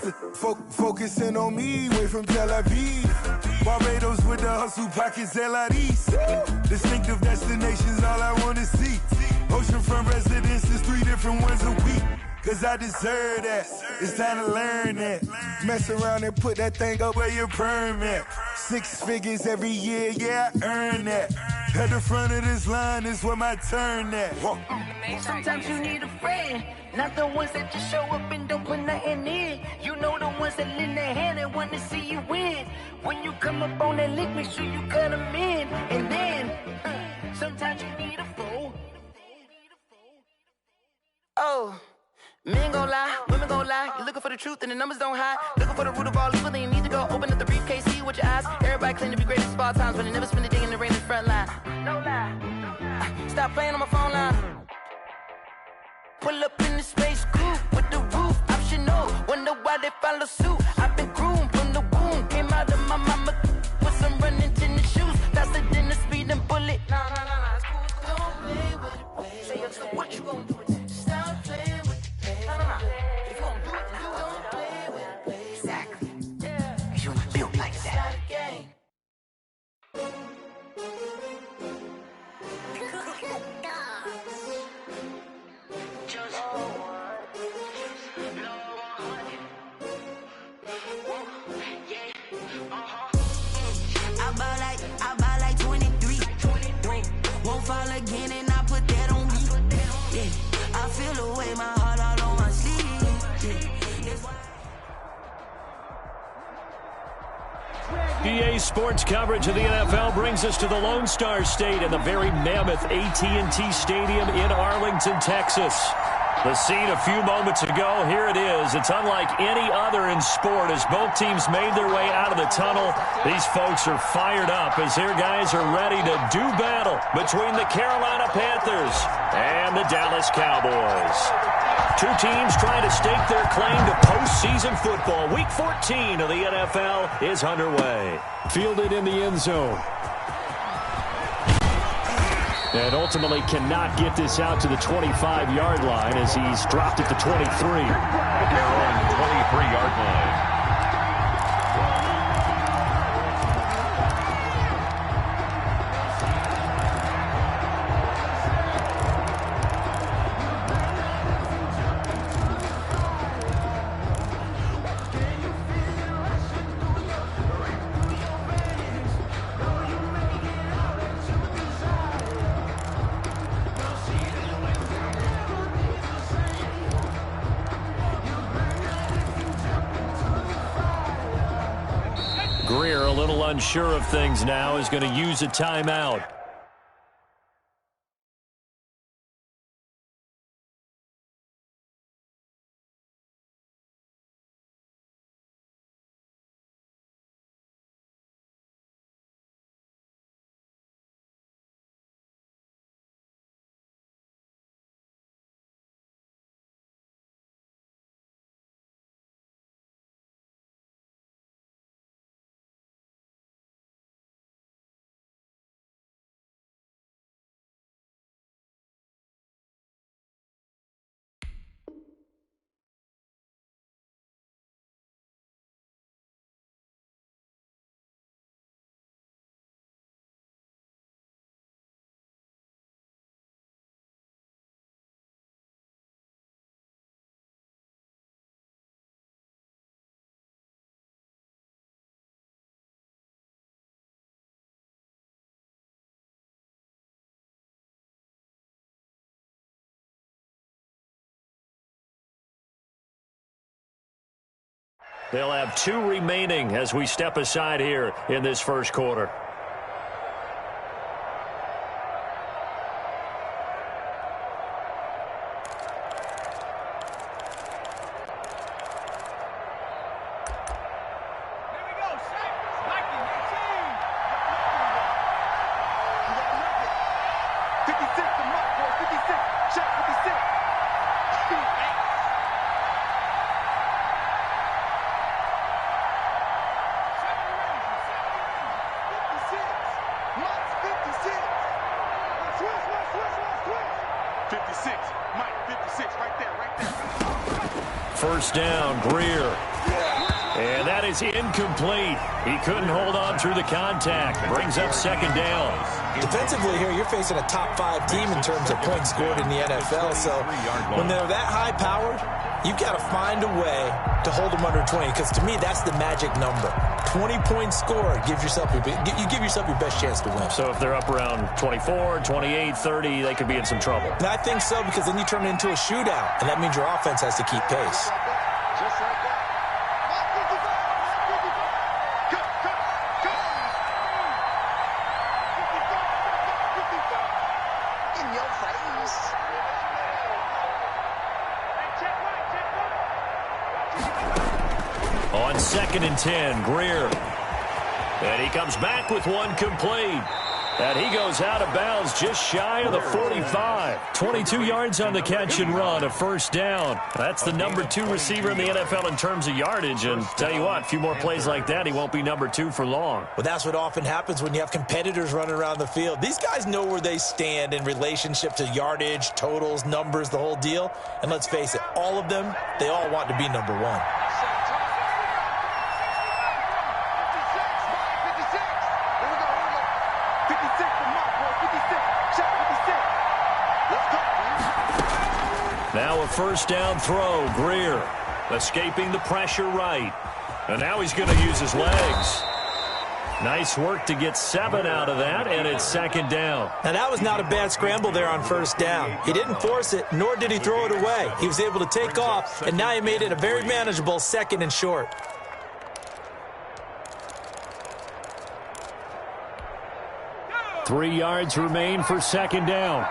Mr. Focusing on me, way from Tel Aviv. Barbados with the hustle pockets, LIDs. Distinctive destinations, all I want to see. Oceanfront residences, 3 different ones a week. Cause I deserve that, it's time to learn that. Mess around and put that thing up where your permit. 6 figures every year, yeah, I earn that. At the front of this line is where my turn at. Sometimes you need a friend, not the ones that just show up and don't put nothing in. You know the ones that lend their hand and want to see you win. When you come up on that lick, make sure you cut them in. And then, sometimes you need a fool. Oh. Men gon' lie, women gon' lie. You're looking for the truth and the numbers don't hide. Looking for the root of all evil, then you need to go open up the briefcase, see with your eyes. Everybody claim to be great at all times, but they never spend a day in the rain in the front line. No lie. Stop playing on my phone line. Pull up in the space coupe with the roof optional. Wonder why they follow suit. I've been groomed from the womb. Came out of my mama with some running tennis shoes. Faster than the speeding bullet. Nah, it's cool. Don't play with it, baby. Say, so what you gon' do with it? Stop playing with it. If you gon' do it, then don't play with it, baby. Exactly. Yeah. Cause you ain't built like that. I buy like 23. Won't fall again and I put that on me. Yeah. I feel the way my heart all on my sleeve. EA Sports coverage of the NFL brings us to the Lone Star State and the very mammoth AT&T Stadium in Arlington, Texas. The scene a few moments ago, here it is. It's unlike any other in sport as both teams made their way out of the tunnel. These folks are fired up as their guys are ready to do battle between the Carolina Panthers and the Dallas Cowboys. 2 teams trying to stake their claim to postseason football. Week 14 of the NFL is underway. Fielded in the end zone. And ultimately cannot get this out to the 25-yard line as he's dropped at the 23. They're on the 23-yard line. Greer, a little unsure of things now, is going to use a timeout. They'll have 2 remaining as we step aside here in this first quarter. First down, Greer. is incomplete. He couldn't hold on through the contact. Brings up second down. Defensively here, you're facing a top 5 team in terms of points scored in the NFL. So when they're that high-powered, you've got to find a way to hold them under 20, because to me, that's the magic number. 20 points scored, you give yourself your best chance to win. So if they're up around 24, 28, 30, they could be in some trouble. And I think so, because then you turn it into a shootout, and that means your offense has to keep pace. Just like that. In your face. On 2nd and 10, Greer. And he comes back with one complete. And he goes out of bounds just shy of the 45. 22 yards on the catch and run, a first down. That's the number 2 receiver in the NFL in terms of yardage. And tell you what, a few more plays like that, he won't be number 2 for long. Well, that's what often happens when you have competitors running around the field. These guys know where they stand in relationship to yardage, totals, numbers, the whole deal. And let's face it, all of them, they all want to be number 1. Now a first down throw, Greer escaping the pressure right. And now he's going to use his legs. Nice work to get 7 out of that, and it's second down. Now that was not a bad scramble there on first down. He didn't force it, nor did he throw it away. He was able to take off, and now he made it a very manageable 2nd and short. Three yards remain for second down.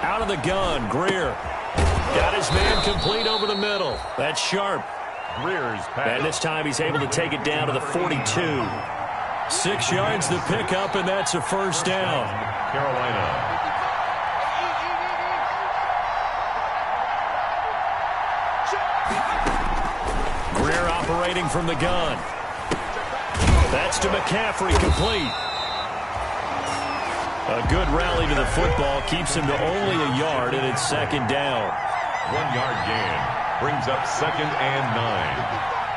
Out of the gun, Greer. Got his man complete over the middle. That's sharp. Greer's pass. And this time he's able to take it down to the 42. 6 yards the pickup, and that's a first down. Carolina. Greer operating from the gun. That's to McCaffrey, complete. A good rally to the football keeps him to only a yard, and it's second down. 1 yard gain brings up 2nd and 9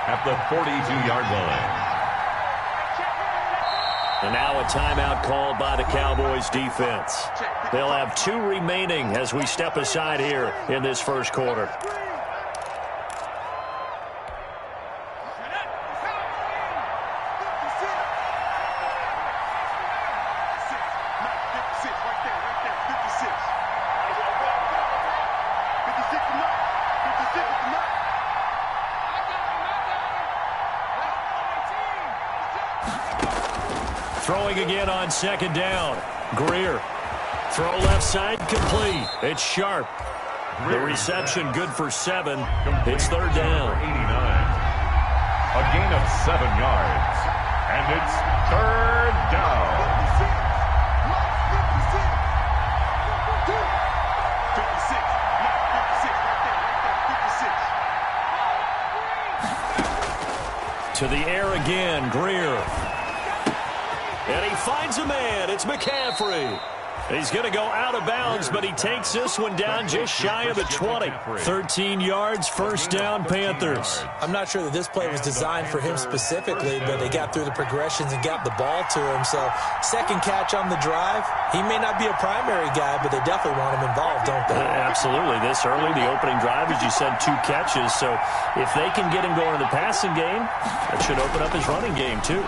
at the 42-yard line. And now a timeout called by the Cowboys defense. They'll have 2 remaining as we step aside here in this first quarter. Throwing again on second down. Greer. Throw left side, complete. It's sharp. The reception good for 7. It's third down. 89. A gain of 7 yards. And it's third down. To the air again, Greer. And he finds a man. It's McCaffrey. He's going to go out of bounds, but he takes this one down just shy of the 20. 13 yards, first down, Panthers. I'm not sure that this play was designed for him specifically, but they got through the progressions and got the ball to him. So, second catch on the drive. He may not be a primary guy, but they definitely want him involved, don't they? Absolutely. This early, the opening drive, as you said, 2 catches. So, if they can get him going in the passing game, that should open up his running game, too.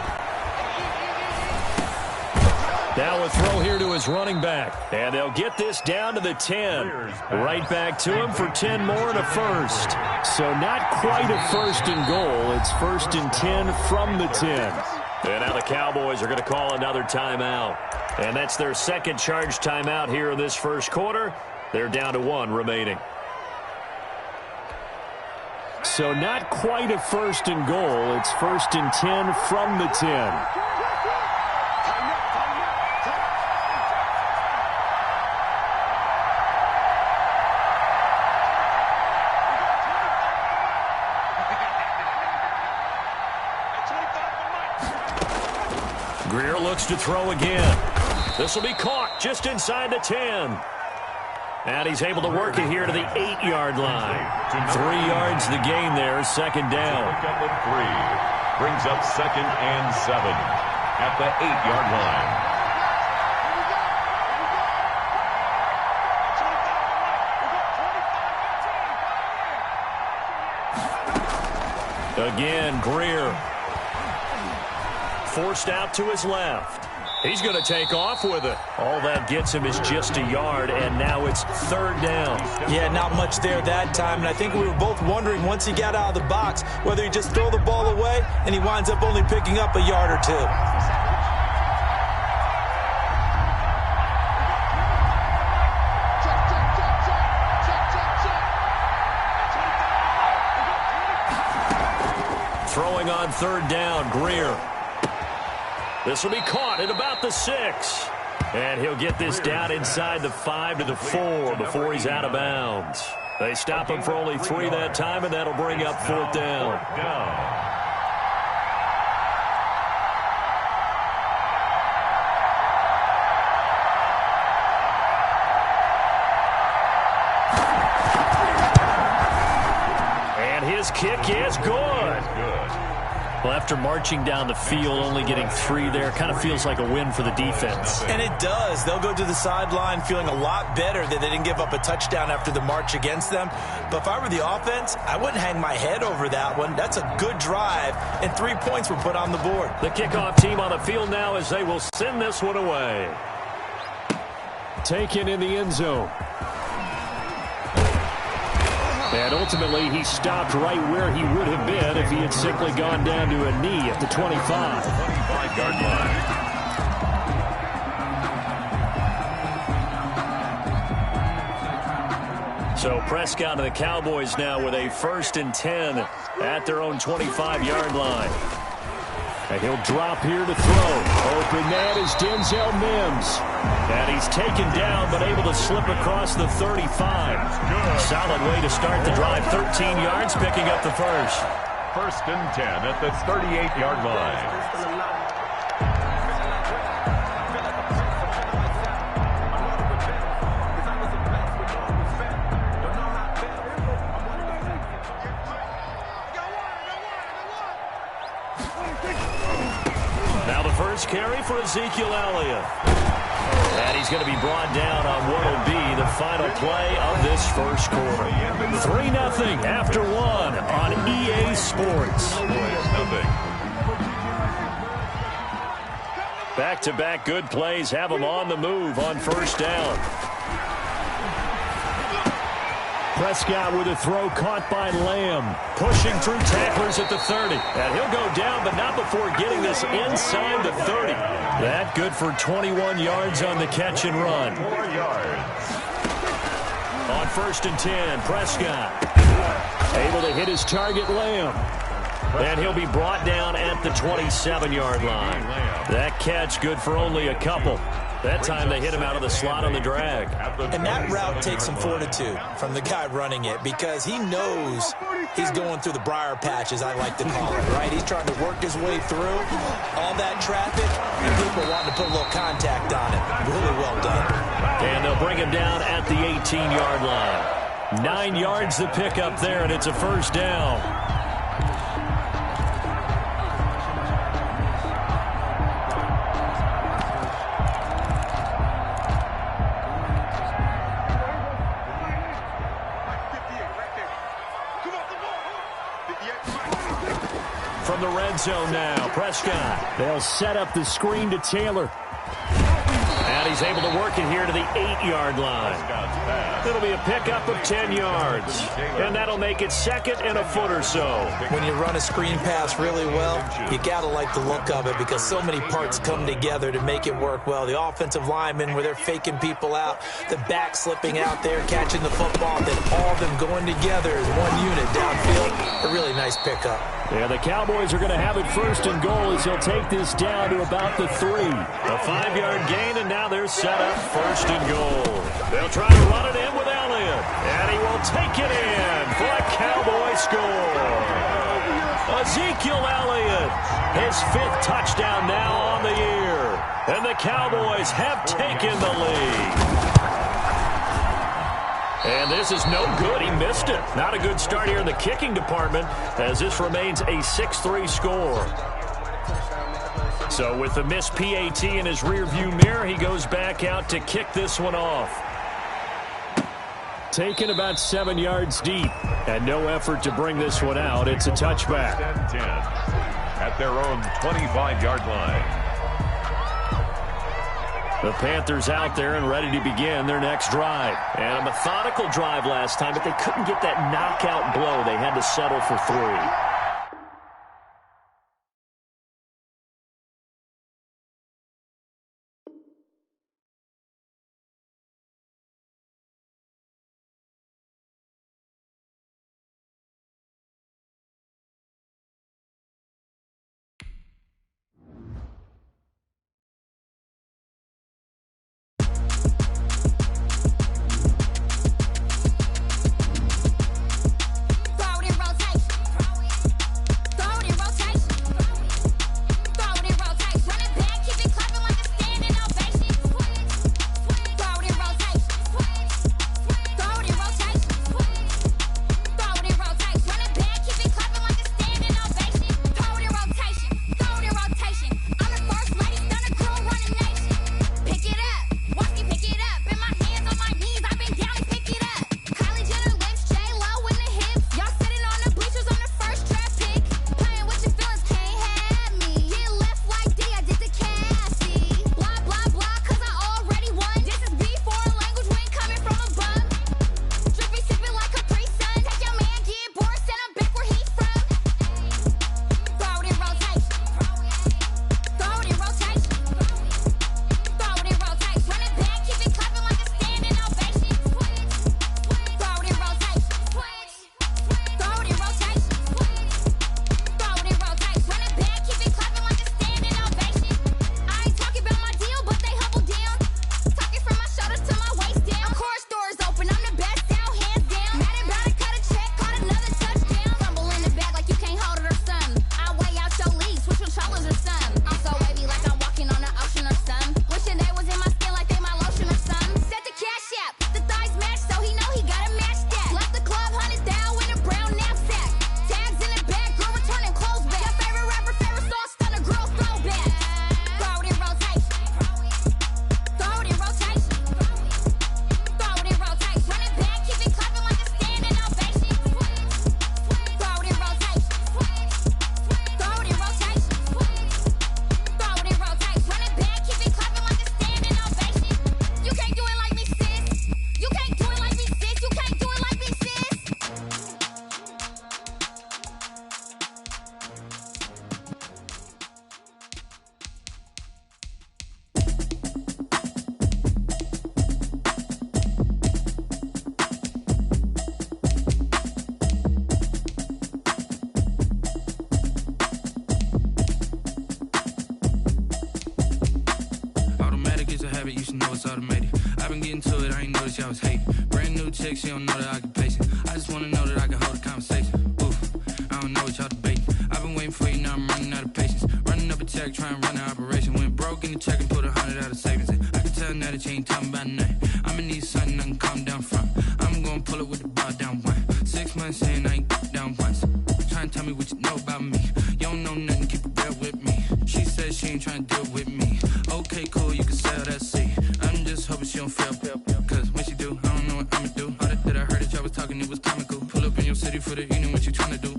Now a throw here to his running back. And they'll get this down to the 10. Right back to him for 10 more and a first. So not quite a first and goal. It's 1st and 10 from the 10. And now the Cowboys are going to call another timeout. And that's their second charge timeout here in this first quarter. They're down to 1 remaining. So not quite a first and goal. It's 1st and 10 from the 10. Greer looks to throw again. This will be caught just inside the 10. And he's able to work it here to the 8-yard line. 3 yards the gain there, second down. Pickup of 3. Brings up 2nd and 7 at the 8-yard line. Again, Greer. Forced out to his left. He's going to take off with it. All that gets him is just a yard, and now it's 3rd down. Yeah, not much there that time, and I think we were both wondering once he got out of the box whether he just throw the ball away, and he winds up only picking up a yard or 2. Throwing on 3rd down, Greer. This will be caught at about the 6. And he'll get this down inside the 5 to the 4 before he's out of bounds. They stop him for only 3 that time, and that'll bring up 4th down. And his kick is good. Well, after marching down the field, only getting 3 there, kind of feels like a win for the defense. And it does. They'll go to the sideline feeling a lot better that they didn't give up a touchdown after the march against them. But if I were the offense, I wouldn't hang my head over that one. That's a good drive, and 3 points were put on the board. The kickoff team on the field now as they will send this one away. Taken in the end zone. And ultimately, he stopped right where he would have been if he had simply gone down to a knee at the 25. 25-yard line. So Prescott and the Cowboys now with a 1st and 10 at their own 25-yard line. And he'll drop here to throw. Open man is Denzel Mims. And he's taken down but able to slip across the 35. Solid way to start the drive. 13 yards, picking up the first. 1st and 10 at the 38-yard line. Now the first carry for Ezekiel Elliott. And he's going to be brought down on what will be the final play of this first quarter. 3-0 after 1 on EA Sports. Back-to-back good plays have them on the move on 1st down. Prescott with a throw caught by Lamb. Pushing through tacklers at the 30. And he'll go down, but not before getting this inside the 30. That good for 21 yards on the catch and run. 4 yards. On 1st and 10, Prescott able to hit his target, Lamb. And he'll be brought down at the 27-yard line. That catch good for only a couple. That time they hit him out of the slot on the drag. And that route takes some fortitude from the guy running it because he knows he's going through the briar patch, as I like to call it, right? He's trying to work his way through all that traffic, and people wanting to put a little contact on it. Really well done. And they'll bring him down at the 18-yard line. 9 yards to pick up there, and it's a 1st down. From the red zone now, Prescott. They'll set up the screen to Taylor. And he's able to work it here to the 8-yard line. It'll be a pickup of 10 yards. And that'll make it 2nd and a foot or so. When you run a screen pass really well, you got to like the look of it because so many parts come together to make it work well. The offensive linemen, where they're faking people out, the back slipping out there, catching the football, then all of them going together as one unit downfield. A really nice pickup. Yeah, the Cowboys are going to have it 1st and goal as he'll take this down to about the 3. A 5-yard gain, and now they're set up 1st and goal. They'll try to run it in with Elliott, and he will take it in for a Cowboy score. Ezekiel Elliott, his 5th touchdown now on the year. And the Cowboys have taken the lead. And this is no good. He missed it. Not a good start here in the kicking department as this remains a 6-3 score. So with the missed PAT in his rearview mirror, he goes back out to kick this one off. Taken about 7 yards deep and no effort to bring this one out. It's a touchback. 10-10 at their own 25-yard line. The Panthers out there and ready to begin their next drive. And a methodical drive last time, but they couldn't get that knockout blow. They had to settle for 3. I was hating. Brand new chick, she don't know the occupation. I just wanna know that I can hold a conversation. Oof, I don't know what y'all debating. I've been waiting for you, now I'm running out of patience. Running up a check, trying to run an operation. Went broke in the check and put 100 out of savings in. I can tell now that you ain't talking about nothing. I'ma need something I can calm down from. I'm gonna pull it with the bar down one. 6 months in, I ain't down once. Trying to tell me what you know about me. You don't know nothing, keep it real with me. She said she ain't trying to deal with me. Okay, cool, you can sell that seat. I'm just hoping she don't fail. Cause when she do, I don't know what I'ma do. All that I heard that y'all was talking, it was comical. Pull up in your city for the evening, what you trying to do?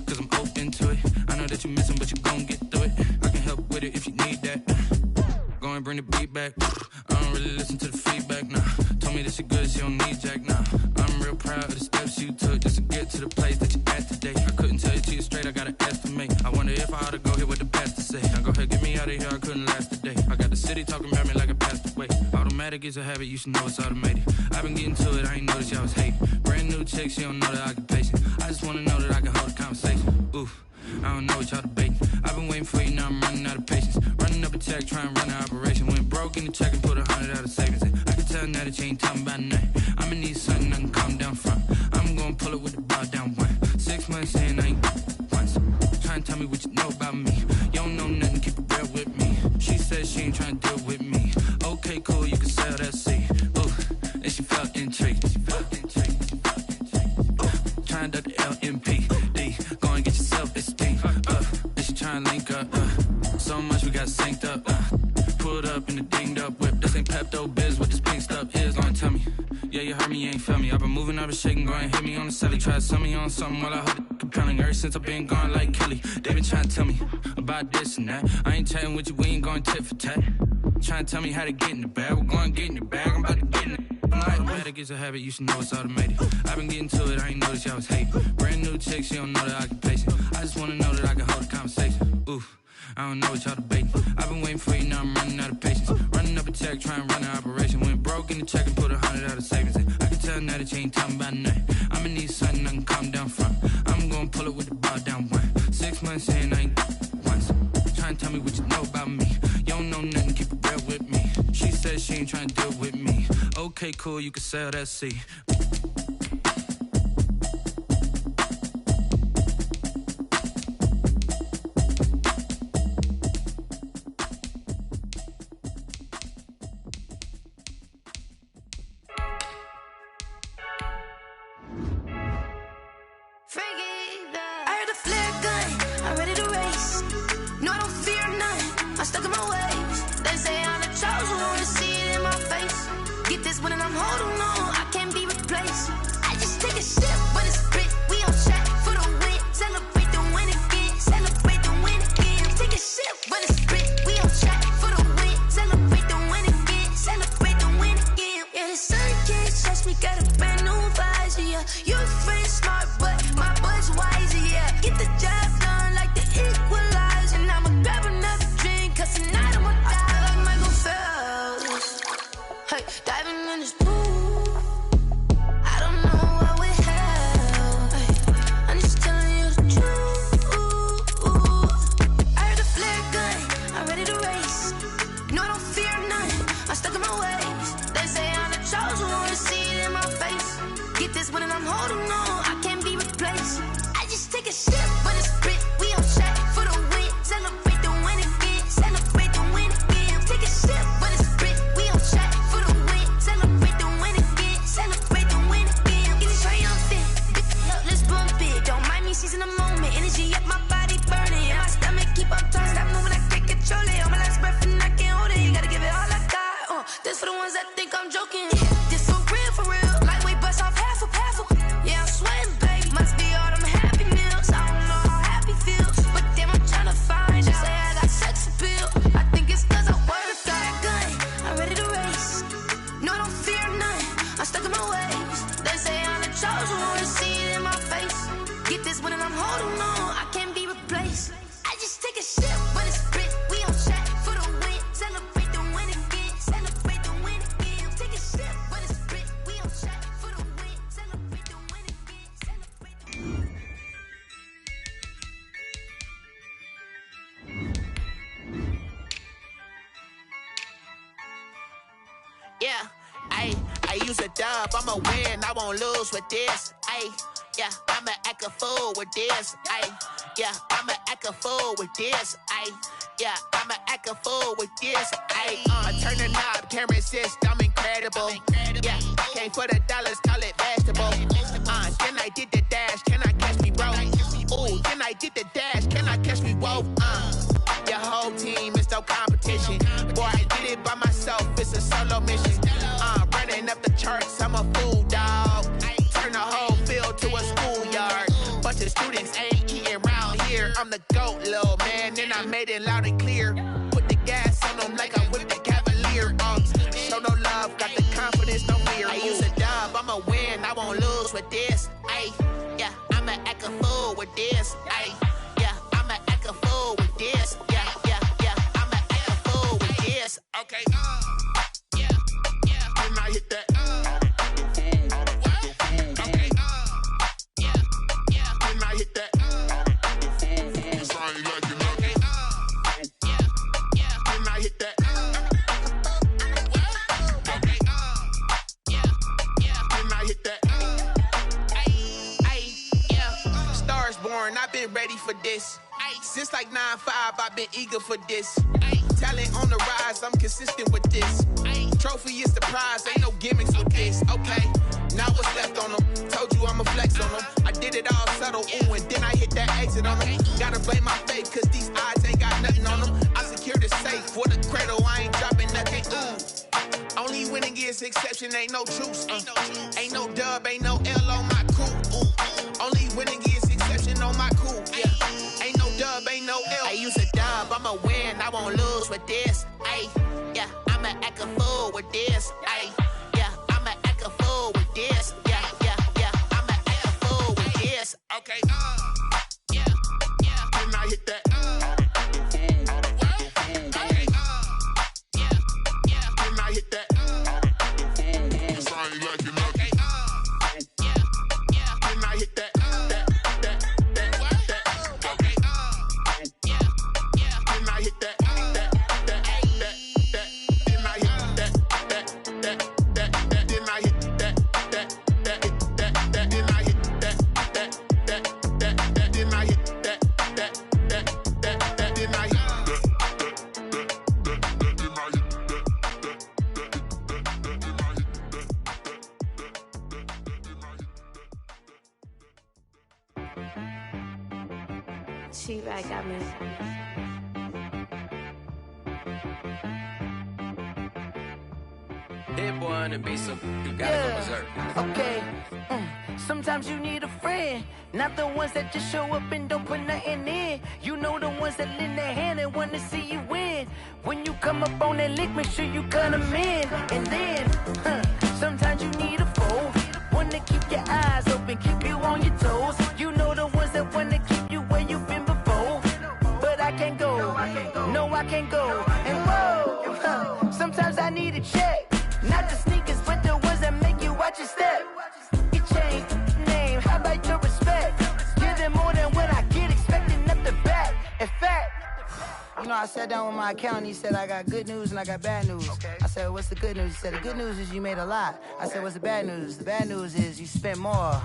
Cause I'm open to it. I know that you're missing, but you gon' get through it. I can help with it if you need that. Go and bring the beat back. I don't really listen to the feedback, nah. Told me that she good, she don't need jack, nah. I'm real proud of the steps you took just to get to the place that you at today. I couldn't tell you to you straight, I gotta estimate. I wonder if I ought to go here with the pastor say. Now go ahead, get me out of here, I couldn't last a day. I got the city talking about me like I passed away. Automatic is a habit, you should know it's automated. I've been getting to it, I ain't noticed y'all was hating. Brand new chick, she don't know the occupation. I just wanna know that I can hold a conversation. Oof, I don't know what y'all debating. I've been waiting for you, now I'm running out of patience. Running up a check, trying to run an operation. Went broke in the check and put 100 out of savings in. I can tell now that you ain't talking about nothing. I'ma need something I can calm down from. I'm gonna pull it with the bar down one. 6 months in, I ain't me what you know about me. You don't know nothing, keep it real with me. She said she ain't trying to deal with me. Okay, cool, you can sell that seed. Ooh, and she felt intrigued. Trying to duck the LMPD. Go and get your self-esteem. And she trying to link up. So much we got synced up. Pulled up in the dinged up whip. This ain't Pepto-Biz, what this pink stuff is. Gonna tell me. Yeah, you heard me, you ain't felt me. I've been moving, I've been shaking, go and hit me on the celly. Try to sell me on something while I hold it compelling. Ever since I've been gone like Kelly, they been trying to tell me about this and that. I ain't chatting with you, we ain't going tit for tat. Trying to tell me how to get in the bag. We're going to get in the bag, I'm about to get in it. I'm like, better get a habit, you should know it's automated. I've been getting to it, I ain't noticed y'all was hating. Brand new chick, she don't know the occupation. I just wanna know that I can hold a conversation. Oof, I don't know what y'all debating. I've been waiting for you, now I'm running out of patience. Running up a check, trying to run an operation. Went broke in the check and put 100 out of savings in. I can tell now that you ain't talking about nothing. I'ma need something I can calm down from. I'm gonna pull it with the ball down one. 6 months in, I ain't once. Trying to tell me what you know about me. You don't know nothing, keep it real with me. She said she ain't trying to deal with me. Okay, cool, you can sell that seed. Yeah, I use a dub, I'ma win, I won't lose with this. Yeah, I'ma act a fool with this. Yeah, I'ma act a fool with this. Yeah, I'ma act a fool with this. I turn the knob, can't resist, I'm incredible. Yeah, came for the dollars, call it vegetable. Then I did the dash, can I catch me, bro? Ooh, then I did the dash, can I catch me, whoa? Your whole team is no competition. Boy, I did it by myself, it's a solo mission. Running up the charts, I'm a fool, dog. Turn the whole field to a schoolyard. Bunch of students ain't eating round here. I'm the GOAT, little man, and I made it loud and clear. Put the gas on them like I whipped the Cavalier. Show no love, got the confidence, no fear. I use a dub, I'ma win, I won't lose with this. Yeah, I'ma act a fool with this. Yeah, I'ma act a fool with this. Yeah, I'ma act a fool with this. Okay, yeah, can I hit that? Okay, yeah, can I hit that? I ain't like it, okay, yeah, can I hit that? Okay, yeah, can I hit that? Yeah, Stars born, I've been ready for this. Since like 9-5, I've been eager for this. Talent on the rise, I'm consistent with this. Trophy is the prize, ain't no gimmicks with this. Okay, now what's left on them? Told you I'ma flex on them. I did it all subtle, ooh, and then I hit that exit on them. Gotta blame my faith, cause these odds ain't got nothing on them. I secured the safe for the cradle, I ain't dropping nothing, ooh. Only winning is exception, ain't no truce. Ain't no dub, ain't no L on my crew, ooh. Only winning is exception on my crew, yeah. Ain't no dub, ain't no L. I use a dub, I'ma win, I won't lose with this. Ay, yeah, I'ma act a fool with this. Ay, yeah, I'ma act a fool with this. Yeah, yeah, yeah, I'ma act a fool with this. Okay, yeah, yeah. Then I hit that. Okay, yeah, yeah. Then I hit that. Okay, yeah, yeah. Then I hit that. She-Rag got me. Hit boy on the beat, so you gotta go berserk. Okay. Sometimes you need a friend, not the ones that just show up and don't put nothing in. You know the ones that lend their hand and want to see you win. When you come up on that lick, make sure you cut them in. And then, sometimes you need a foe, one to keep your eyes open, keep you on your toes. You know the ones that want to keep you where you've been before. But I can't go, no I can't go. And whoa, sometimes I need a check. Not the sneakers, but the ones that make you watch your step. You change name, how about your respect? Give them more than what I get, expecting nothing back. In fact, you know, I sat down with my accountant, he said, I got good news and I got bad news. I said, what's the good news? He said, the good news is you made a lot. I said, what's the bad news? The bad news is you spent more.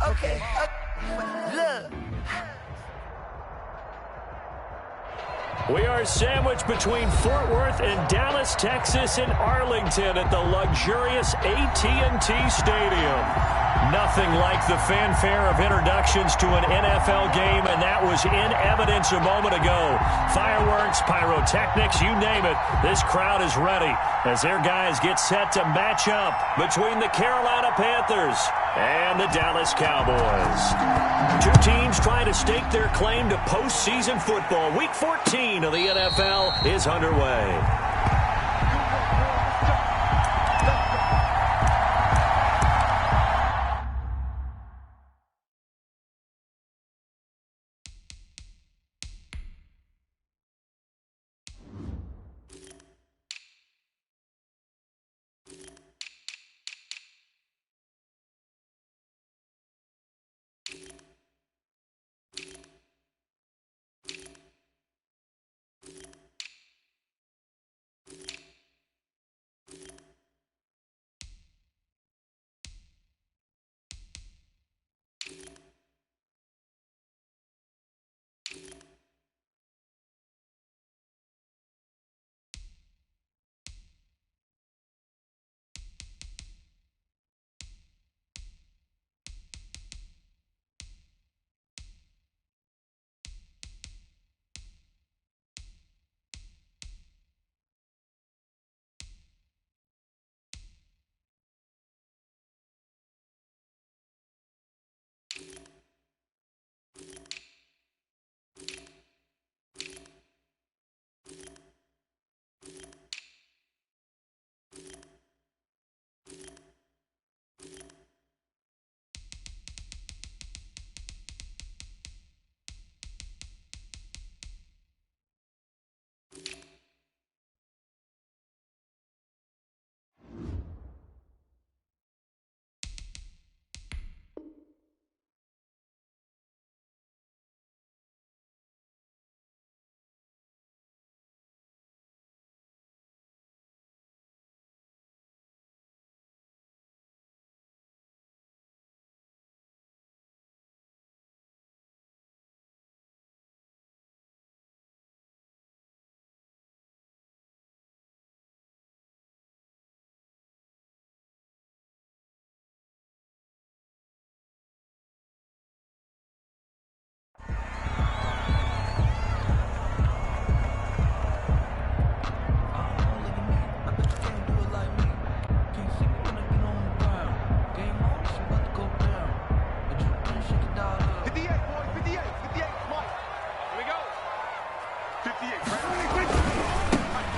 Okay, look. We are sandwiched between Fort Worth and Dallas, Texas, and Arlington at the luxurious AT&T Stadium. Nothing like the fanfare of introductions to an NFL game, and that was in evidence a moment ago. Fireworks, pyrotechnics, you name it. This crowd is ready as their guys get set to match up between the Carolina Panthers and the Dallas Cowboys. Two teams trying to stake their claim to postseason football. Week 14 of the NFL is underway.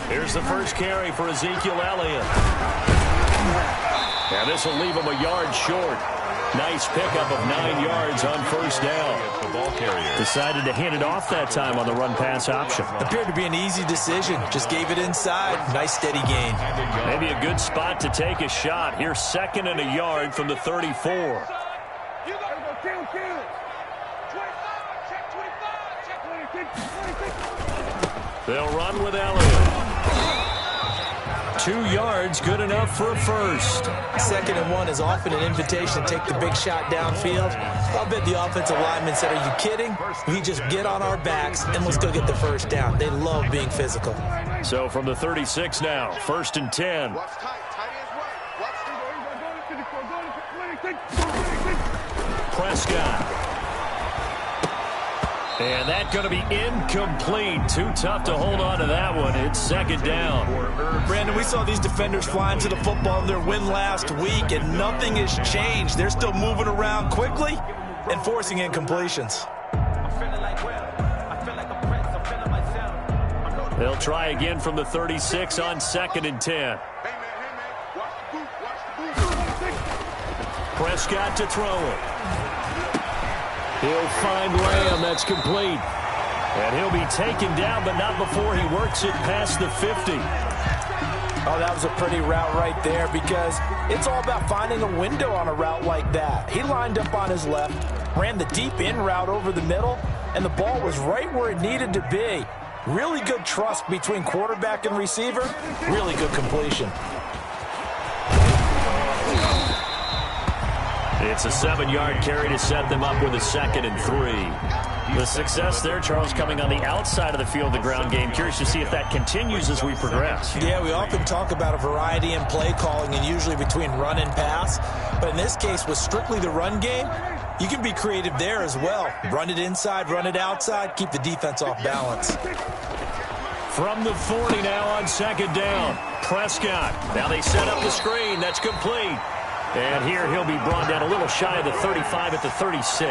Here's the first carry for Ezekiel Elliott. And this will leave him a yard short. Nice pickup of 9 yards on first down. The ball carrier decided to hand it off that time on the run-pass option. Appeared to be an easy decision. Just gave it inside. Nice steady gain. Maybe a good spot to take a shot. Here's 2nd and a yard from the 34. They'll run with Elliott. 2 yards, good enough for a first. 2nd and 1 is often an invitation to take the big shot downfield. I'll bet the offensive lineman said, are you kidding? We just get on our backs and let's go get the first down. They love being physical. So from the 36 now, 1st and 10. Prescott. And that's going to be incomplete. Too tough to hold on to that one. It's 2nd down. Brandon, we saw these defenders flying to the football in their win last week, and nothing has changed. They're still moving around quickly and forcing incompletions. They'll try again from the 36 on 2nd and 10. Prescott to throw it. He'll find Lamb. That's complete. And he'll be taken down, but not before he works it past the 50. Oh, that was a pretty route right there because it's all about finding a window on a route like that. He lined up on his left, ran the deep in route over the middle, and the ball was right where it needed to be. Really good trust between quarterback and receiver. Really good completion. It's a 7-yard carry to set them up with a 2nd and 3. The success there, Charles, coming on the outside of the field, the ground game. Curious to see if that continues as we progress. Yeah, we often talk about a variety in play calling and usually between run and pass. But in this case, with strictly the run game, you can be creative there as well. Run it inside, run it outside, keep the defense off balance. From the 40 now on 2nd down. Prescott. Now they set up the screen. That's complete. And here he'll be brought down a little shy of the 35 at the 36.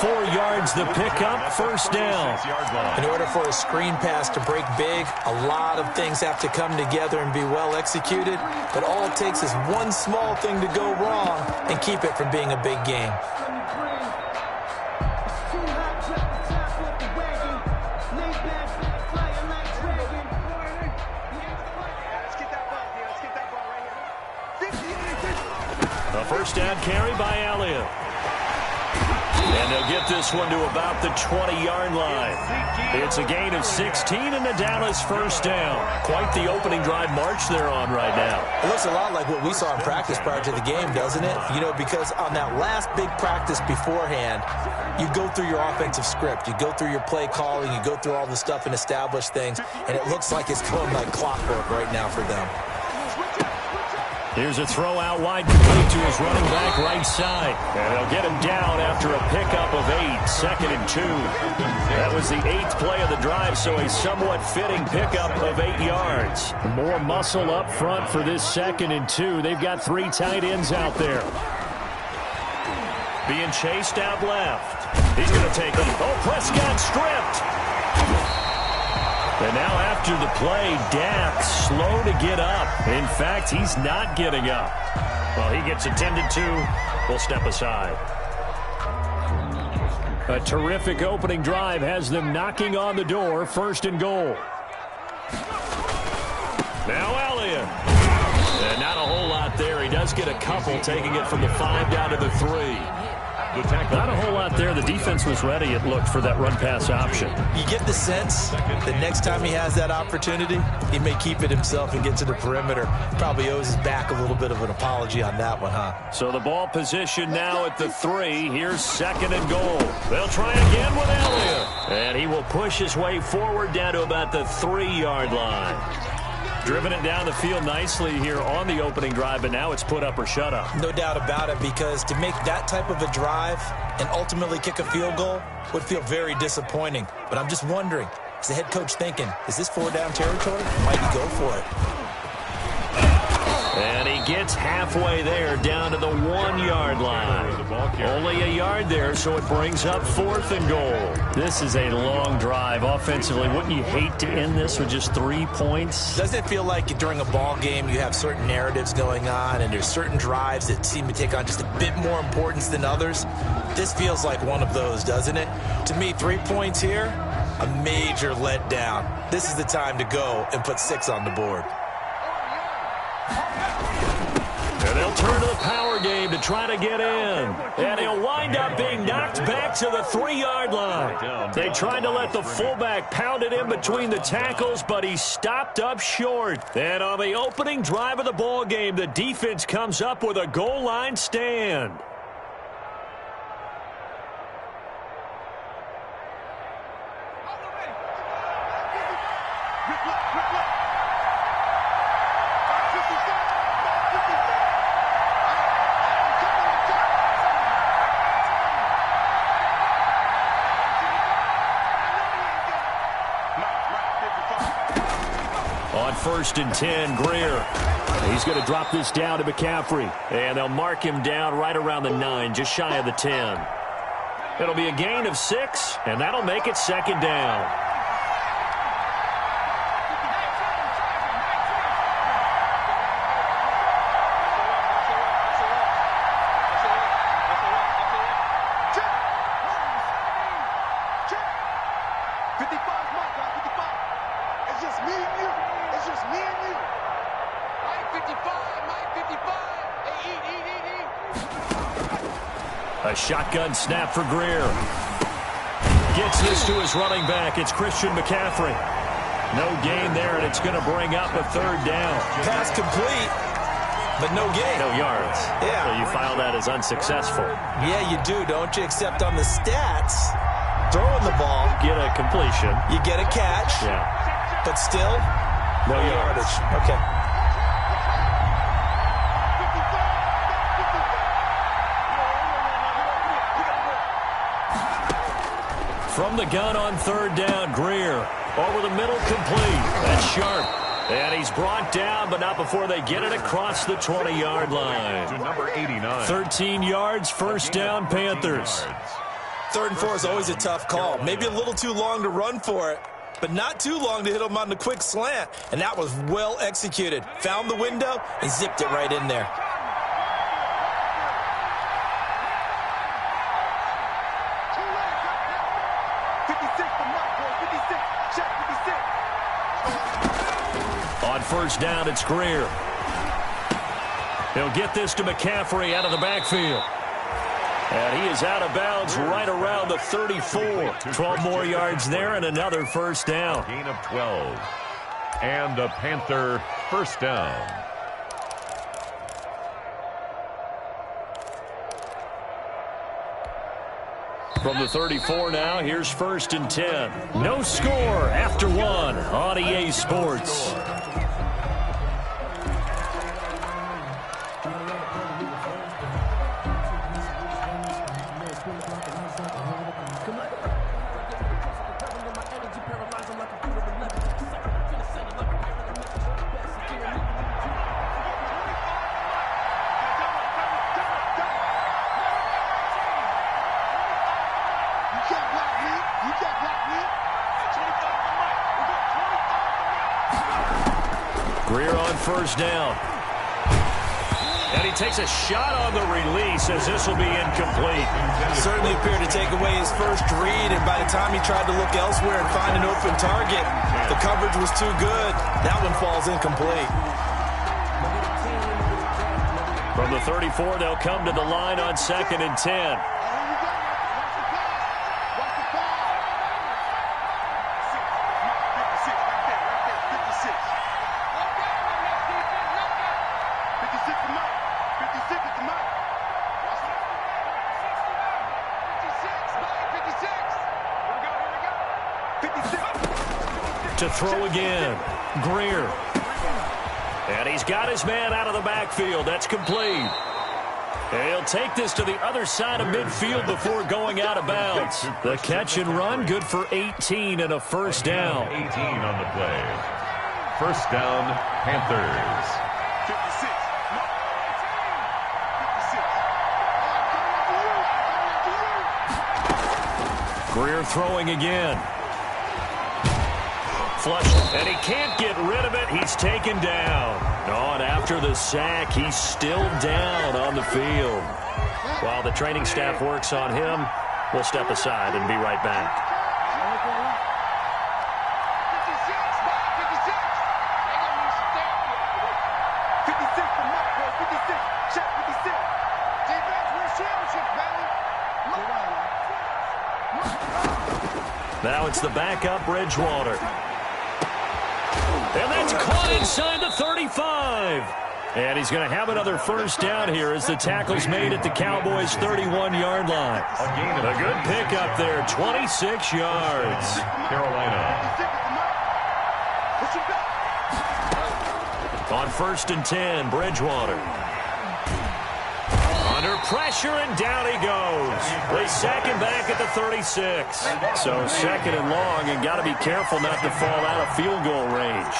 4 yards the pickup, 1st down. In order for a screen pass to break big, a lot of things have to come together and be well executed. But all it takes is one small thing to go wrong and keep it from being a big game. A 1st down carry by Elliott. And they'll get this one to about the 20-yard line. It's a gain of 16 and the Dallas 1st down. Quite the opening drive march they're on right now. It looks a lot like what we saw in practice prior to the game, doesn't it? You know, because on that last big practice beforehand, you go through your offensive script. You go through your play calling. You go through all the stuff and establish things. And it looks like it's going like clockwork right now for them. Here's a throw out wide complete to his running back right side. And they'll get him down after a pickup of 8, 2nd and 2. That was the 8th play of the drive, so a somewhat fitting pickup of 8 yards. More muscle up front for this 2nd and 2. They've got 3 tight ends out there. Being chased out left. He's going to take him. Oh, Prescott stripped. And now after the play, Dak slow to get up. In fact, he's not getting up. Well, he gets attended to. We'll step aside. A terrific opening drive has them knocking on the door. 1st and goal. Now Elliott. And not a whole lot there. He does get a couple, taking it from the 5 down to the 3. Not a whole lot there. The defense was ready, it looked, for that run-pass option. You get the sense that next time he has that opportunity, he may keep it himself and get to the perimeter. Probably owes his back a little bit of an apology on that one, huh? So the ball position now at the 3. Here's 2nd and goal. They'll try again with Elliott. And he will push his way forward down to about the 3-yard line. Driven it down the field nicely here on the opening drive, but now it's put up or shut up. No doubt about it, because to make that type of a drive and ultimately kick a field goal would feel very disappointing. But I'm just wondering, is the head coach thinking, is this 4-down territory? Might he go for it? And he gets halfway there, down to the 1-yard line. Only a yard there, so it brings up 4th and goal. This is a long drive offensively. Wouldn't you hate to end this with just 3 points? Doesn't it feel like during a ball game you have certain narratives going on and there's certain drives that seem to take on just a bit more importance than others? This feels like one of those, doesn't it? To me, 3 points here, a major letdown. This is the time to go and put 6 on the board. And they'll turn to the power game to try to get in. And he'll wind up being knocked back to the 3-yard line. They tried to let the fullback pound it in between the tackles, but he stopped up short. And on the opening drive of the ball game, the defense comes up with a goal line stand. On 1st and 10, Greer. He's going to drop this down to McCaffrey. And they'll mark him down right around the 9, just shy of the 10. It'll be a gain of 6, and that'll make it 2nd down. A shotgun snap for Greer. Gets this to his running back. It's Christian McCaffrey. No gain there, and it's going to bring up a 3rd down. Pass complete, but no gain. No yards. Yeah. So you file that as unsuccessful. Yeah, you do, don't you? Except on the stats, throwing the ball. You get a completion. You get a catch. Yeah. But still, no yardage. Okay. From the gun on 3rd down, Greer. Over the middle, complete. That's sharp. And he's brought down, but not before they get it across the 20-yard line. To number 89. 13 yards, 1st down, Panthers. 3rd and 4 is always a tough call. Maybe a little too long to run for it, but not too long to hit him on the quick slant. And that was well executed. Found the window and zipped it right in there. On 1st down, it's Greer. He'll get this to McCaffrey out of the backfield. And he is out of bounds right around the 34. 12 more yards there and another 1st down. Gain of 12. And a Panther 1st down. From the 34 now, here's 1st and 10. No score after 1 on EA Sports. Greer on 1st down. And he takes a shot on the release as this will be incomplete. Certainly appeared to take away his first read, and by the time he tried to look elsewhere and find an open target, the coverage was too good. That one falls incomplete. From the 34, they'll come to the line on 2nd and 10. To throw again, Greer. And he's got his man out of the backfield. That's complete. And he'll take this to the other side of midfield before going out of bounds. The catch and run, good for 18 and a 1st down. 18 on the play. 1st down, Panthers. Greer throwing again. Flush, and he can't get rid of it. He's taken down. Oh, and after the sack, he's still down on the field. While the training staff works on him, we'll step aside and be right back. Now it's the backup, Bridgewater. And that's caught inside the 35. And he's going to have another first down here as the tackle's made at the Cowboys' 31-yard line. A good pickup there, 26 yards. Carolina. On 1st and 10, Bridgewater. Under pressure, and down he goes. They sack him back at the 36. So 2nd and long, and got to be careful not to fall out of field goal range.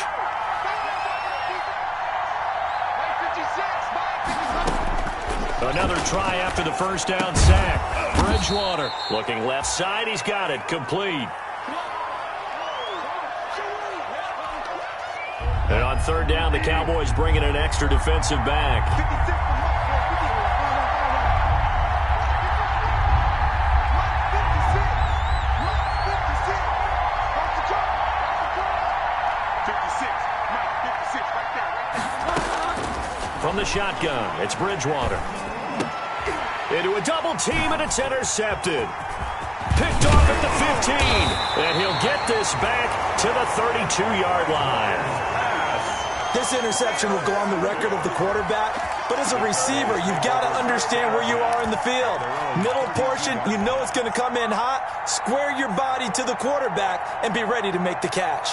Another try after the first down sack. Bridgewater looking left side. He's got it complete. And on 3rd down, the Cowboys bringing an extra defensive back. From the shotgun, it's Bridgewater. Into a double team, and it's intercepted. Picked off at the 15, and he'll get this back to the 32-yard line. This interception will go on the record of the quarterback, but as a receiver, you've got to understand where you are in the field. Middle portion, you know it's going to come in hot. Square your body to the quarterback and be ready to make the catch.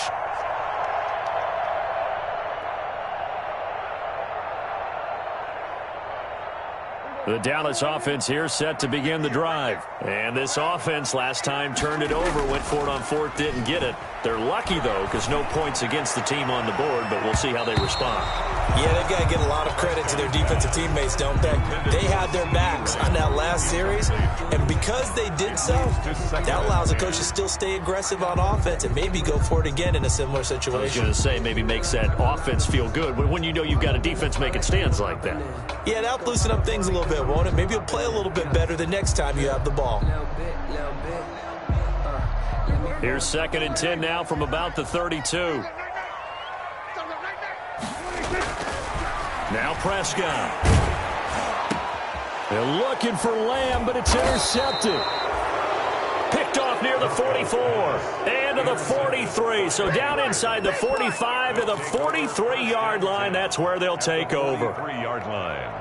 The Dallas offense here set to begin the drive. And this offense last time turned it over, went for it on 4th, didn't get it. They're lucky, though, because no points against the team on the board, but we'll see how they respond. Yeah, they've got to get a lot of credit to their defensive teammates, don't they? They had their backs on that last series, and because they did so, that allows the coach to still stay aggressive on offense and maybe go for it again in a similar situation. I was going to say, maybe makes that offense feel good, but when you know you've got a defense making stands like that. Yeah, that'll loosen up things a little bit, won't it? Maybe you'll play a little bit better the next time you have the ball. Here's 2nd and 10 now from about the 32. Now Prescott. They're looking for Lamb, but it's intercepted. Picked off near the 44 and to the 43. So down inside the 45 to the 43-yard line. That's where they'll take over. 3-yard line.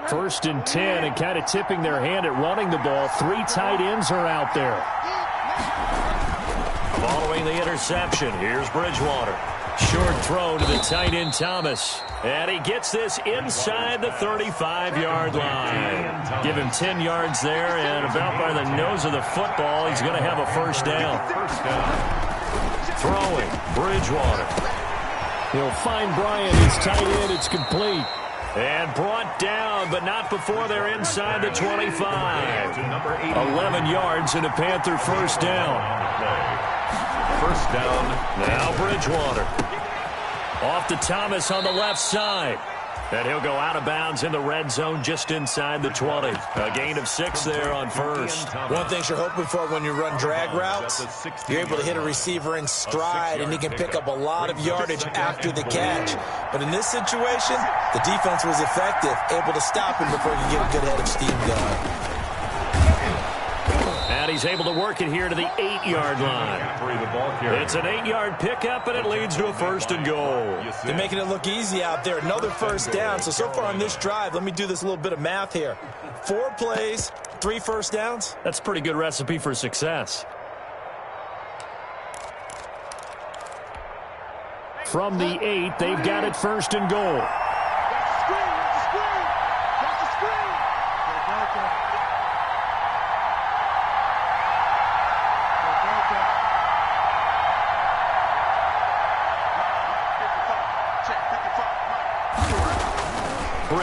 First and 10, and kind of tipping their hand at running the ball. 3 tight ends are out there. Following the interception, here's Bridgewater. Short throw to the tight end Thomas. And he gets this inside the 35-yard line. Give him 10 yards there, and about by the nose of the football, he's going to have a first down. Throwing, Bridgewater. He'll find Bryant, his tight end. It's complete. And brought down, but not before they're inside the 25. 11 yards and a Panther first down. First down. Now Bridgewater. Off to Thomas on the left side. And he'll go out of bounds in the red zone just inside the 20. A gain of 6 there on first. One thing you're hoping for when you run drag routes, you're able to hit a receiver in stride, and he can pick up a lot of yardage after the catch. But in this situation, the defense was effective, able to stop him before he could get a good head of steam going. And he's able to work it here to the 8-yard line. It's an 8-yard pickup, and it leads to a first and goal. They're making it look easy out there. Another first down. So far on this drive, let me do this little bit of math here. 4 plays, 3 first downs. That's a pretty good recipe for success. From the 8, they've got it first and goal.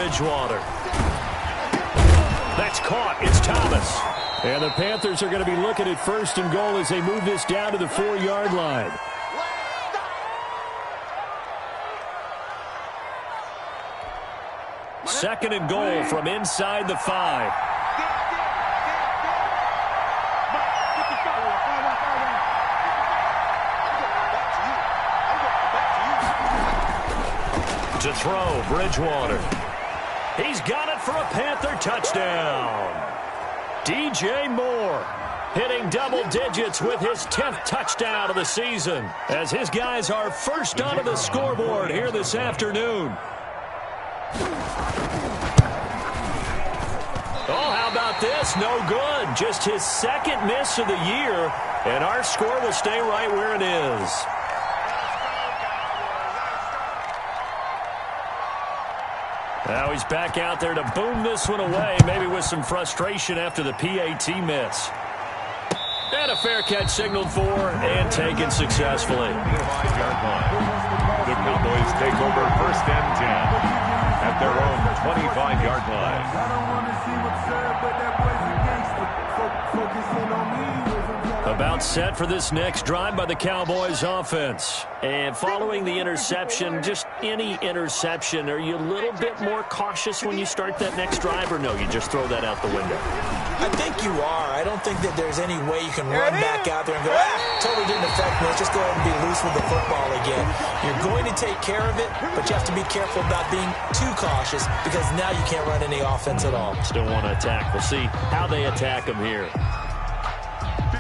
Bridgewater. That's caught. It's Thomas. And the Panthers are going to be looking at 1st and goal as they move this down to the 4-yard line. Second and goal from inside the 5. To throw, Bridgewater. He's got it for a Panther touchdown. DJ Moore hitting double digits with his 10th touchdown of the season as his guys are first onto the scoreboard here this afternoon. Oh, how about this? No good. Just his 2nd miss of the year, and our score will stay right where it is. Now he's back out there to boom this one away, maybe with some frustration after the PAT miss. And a fair catch signaled for and taken successfully. The Cowboys take over 1st and 10 at their own 25-yard line. I don't want to see what's said, but that boy's a gangster. Focusing on me. About set for this next drive by the Cowboys offense. And following the interception, just any interception, are you a little bit more cautious when you start that next drive, or no, you just throw that out the window? I think you are. I don't think that there's any way you can run back out there and go, totally didn't affect me. Let's just go ahead and be loose with the football again. You're going to take care of it, but you have to be careful about being too cautious because now you can't run any offense at all. Still want to attack. We'll see how they attack them here.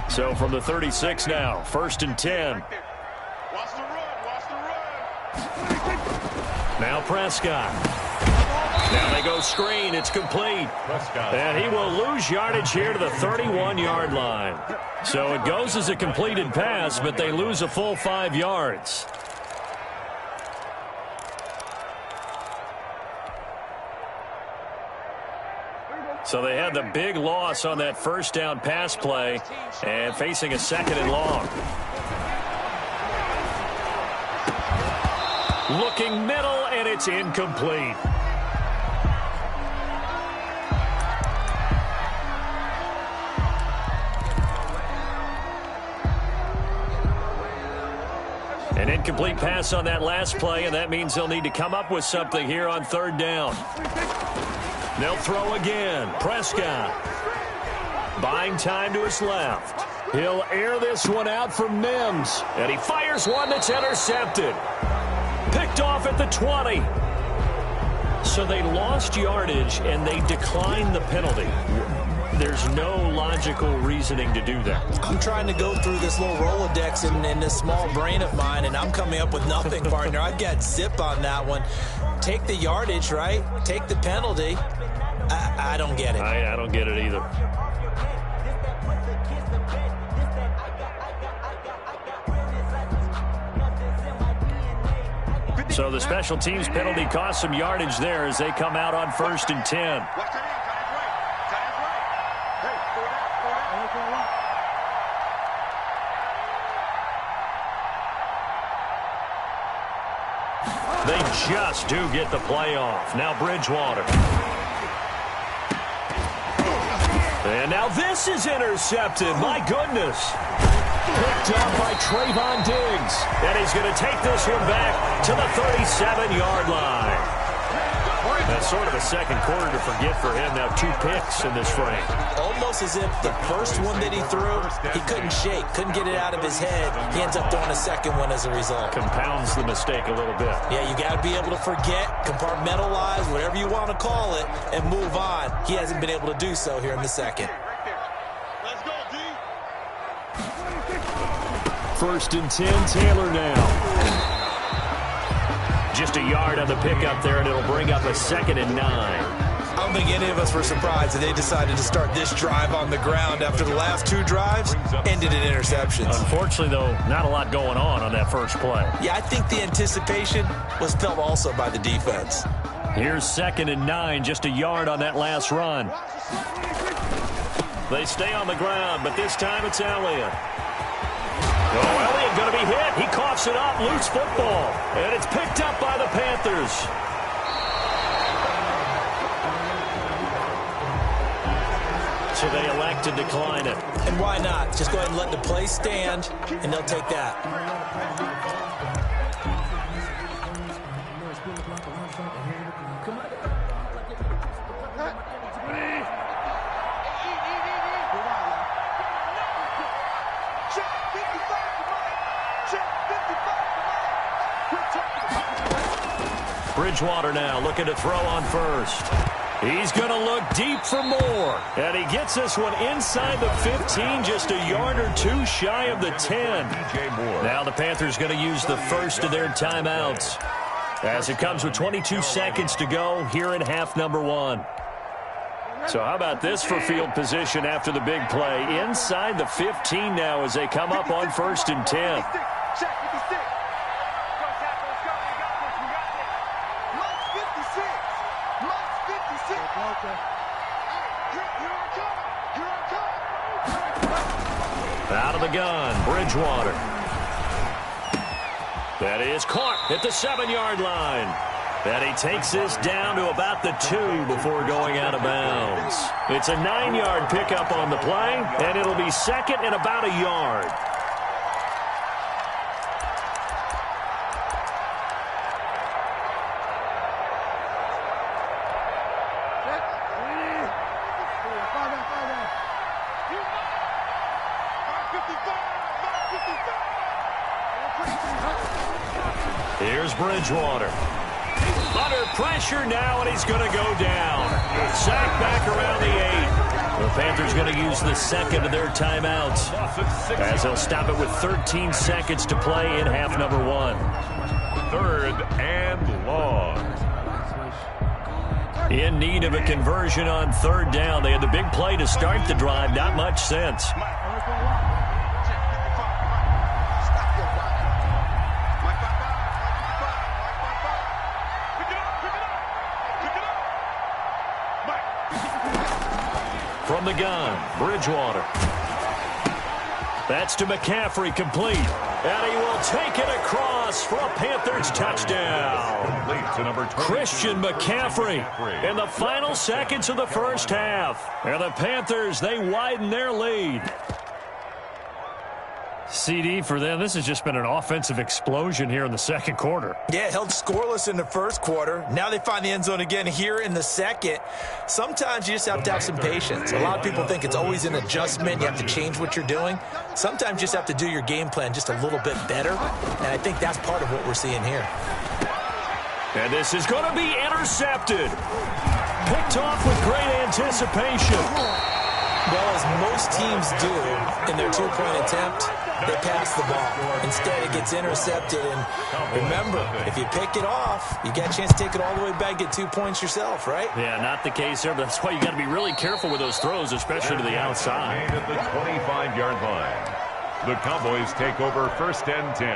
So from the 36 now, 1st and 10. Watch the run. Now Prescott. Now they go screen. It's complete. And he will lose yardage here to the 31-yard line. So it goes as a completed pass, but they lose a full 5 yards. So they had the big loss on that 1st down pass play and facing a 2nd and long. Looking middle, and it's incomplete. An incomplete pass on that last play, and that means they'll need to come up with something here on 3rd down. They'll throw again. Prescott. Buying time to his left. He'll air this one out for Mims. And he fires one that's intercepted. Picked off at the 20. So they lost yardage, and they declined the penalty. There's no logical reasoning to do that. I'm trying to go through this little Rolodex in this small brain of mine, and I'm coming up with nothing, partner. I've got zip on that one. Take the yardage, right? Take the penalty. I don't get it. I don't get it either. So the special teams penalty cost some yardage there as they come out on 1st and 10. They just do get the playoff. Now Bridgewater. And now this is intercepted. My goodness. Picked up by Trayvon Diggs. And he's going to take this one back to the 37-yard line. That's sort of a second quarter to forget for him. Now 2 picks in this frame. Almost as if the first one that he threw, he couldn't shake, couldn't get it out of his head. He ends up throwing a second one as a result. Compounds the mistake a little bit. Yeah, you got to be able to forget, compartmentalize, whatever you want to call it, and move on. He hasn't been able to do so here in the second. Let's go, D. 1st and 10, Taylor now. Just a yard on the pickup there, and it'll bring up a 2nd and 9. I don't think any of us were surprised that they decided to start this drive on the ground after the last 2 drives ended in interceptions. Unfortunately, though, not a lot going on that first play. Yeah, I think the anticipation was felt also by the defense. Here's 2nd and 9, just a yard on that last run. They stay on the ground, but this time it's Elliott. Oh, Elliott going to be hit. He coughs it up, loose football. And it's picked up by the Panthers. So they elect to decline it. And why not? Just go ahead and let the play stand, and they'll take that. Bridgewater now looking to throw on first. He's going to look deep for more. And he gets this one inside the 15, just a yard or two shy of the 10. Now the Panthers going to use the first of their timeouts as it comes with 22 seconds to go here in half number 1. So how about this for field position after the big play? Inside the 15 now as they come up on 1st and 10. Out of the gun, Bridgewater. That is caught at the 7-yard line. And he takes this down to about the 2 before going out of bounds. It's a 9-yard pickup on the play, and it'll be second and about a yard. Here's Bridgewater. Under pressure now, and he's going to go down. Sack back around the 8. The Panthers going to use the second of their timeouts as they'll stop it with 13 seconds to play in half number 1. 3rd and long. In need of a conversion on 3rd down. They had the big play to start the drive. Not much sense. From the gun, Bridgewater. That's to McCaffrey, complete. And he will take it across for a Panthers touchdown. Late to number 20. Christian McCaffrey in the final seconds of the first half. And the Panthers, they widen their lead. CD for them, this has just been an offensive explosion here in the second quarter. Yeah, held scoreless in the first quarter. Now they find the end zone again here in the second. Sometimes you just have to have some patience. A lot of people think it's always an adjustment. You have to change what you're doing. Sometimes you just have to do your game plan just a little bit better. And I think that's part of what we're seeing here. And this is going to be intercepted. Picked off with great anticipation. Well, as most teams do in their two-point attempt, they pass the ball. Instead, it gets intercepted. And remember, if you pick it off, you get a chance to take it all the way back, get 2 points yourself, right? Yeah, not the case there, but that's why you got to be really careful with those throws, especially to the outside. At the 25-yard line. The Cowboys take over 1st and 10.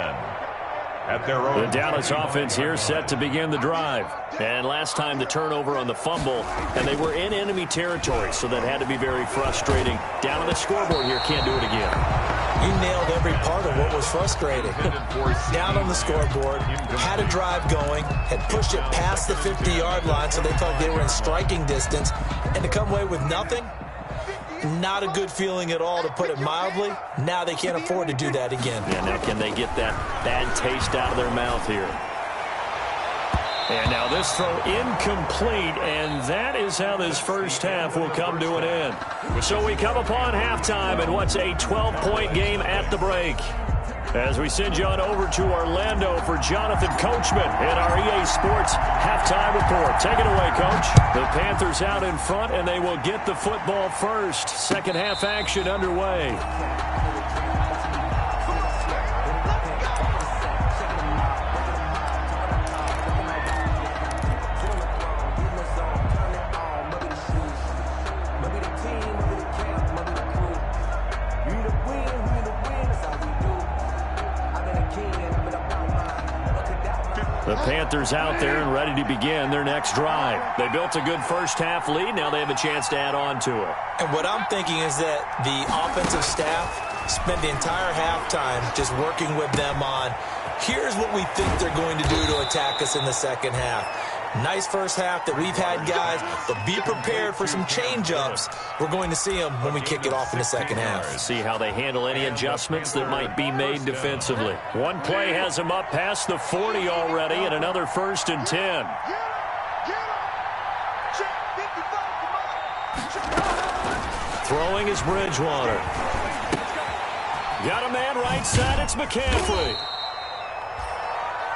At their own. The Dallas offense here set to begin the drive. And last time the turnover on the fumble, and they were in enemy territory, so that had to be very frustrating. Down on the scoreboard here, can't do it again. You nailed every part of what was frustrating. Down on the scoreboard, had a drive going, had pushed it past the 50-yard line, so they thought they were in striking distance, and to come away with nothing, not a good feeling at all, to put it mildly. Now they can't afford to do that again. Yeah, now can they get that bad taste out of their mouth here? And now this throw incomplete, and that is how this first half will come to an end. So we come upon halftime in what's a 12-point game at the break. As we send you on over to Orlando for Jonathan Coachman in our EA Sports halftime report. Take it away, Coach. The Panthers out in front, and they will get the football first. Second half action underway. The Panthers out there and ready to begin their next drive. They built a good first half lead. Now they have a chance to add on to it. And what I'm thinking is that the offensive staff spent the entire halftime just working with them on, here's what we think they're going to do to attack us in the second half. Nice first half that we've had, guys, but be prepared for some change-ups. We're going to see them when we kick it off in the second half. See how they handle any adjustments that might be made defensively. One play has them up past the 40 already, and another 1st and 10. Throwing is Bridgewater. Got a man right side. It's McCaffrey.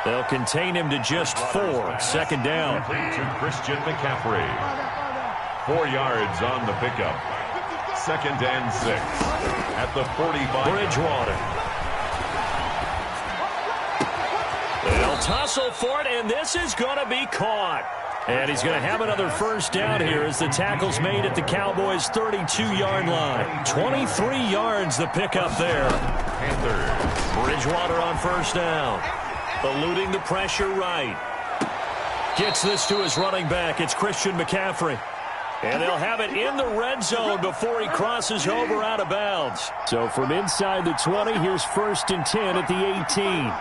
They'll contain him to just 4. 2nd down. To Christian McCaffrey. 4 yards on the pickup. 2nd and 6. At the 45. Bridgewater. They'll tussle for it, and this is going to be caught. And he's going to have another 1st down here as the tackle's made at the Cowboys' 32-yard line. 23 yards the pickup there. Panthers. Bridgewater on 1st down. Eluding the pressure right. Gets this to his running back. It's Christian McCaffrey. And they'll have it in the red zone before he crosses over out of bounds. So from inside the 20, here's 1st and 10 at the 18.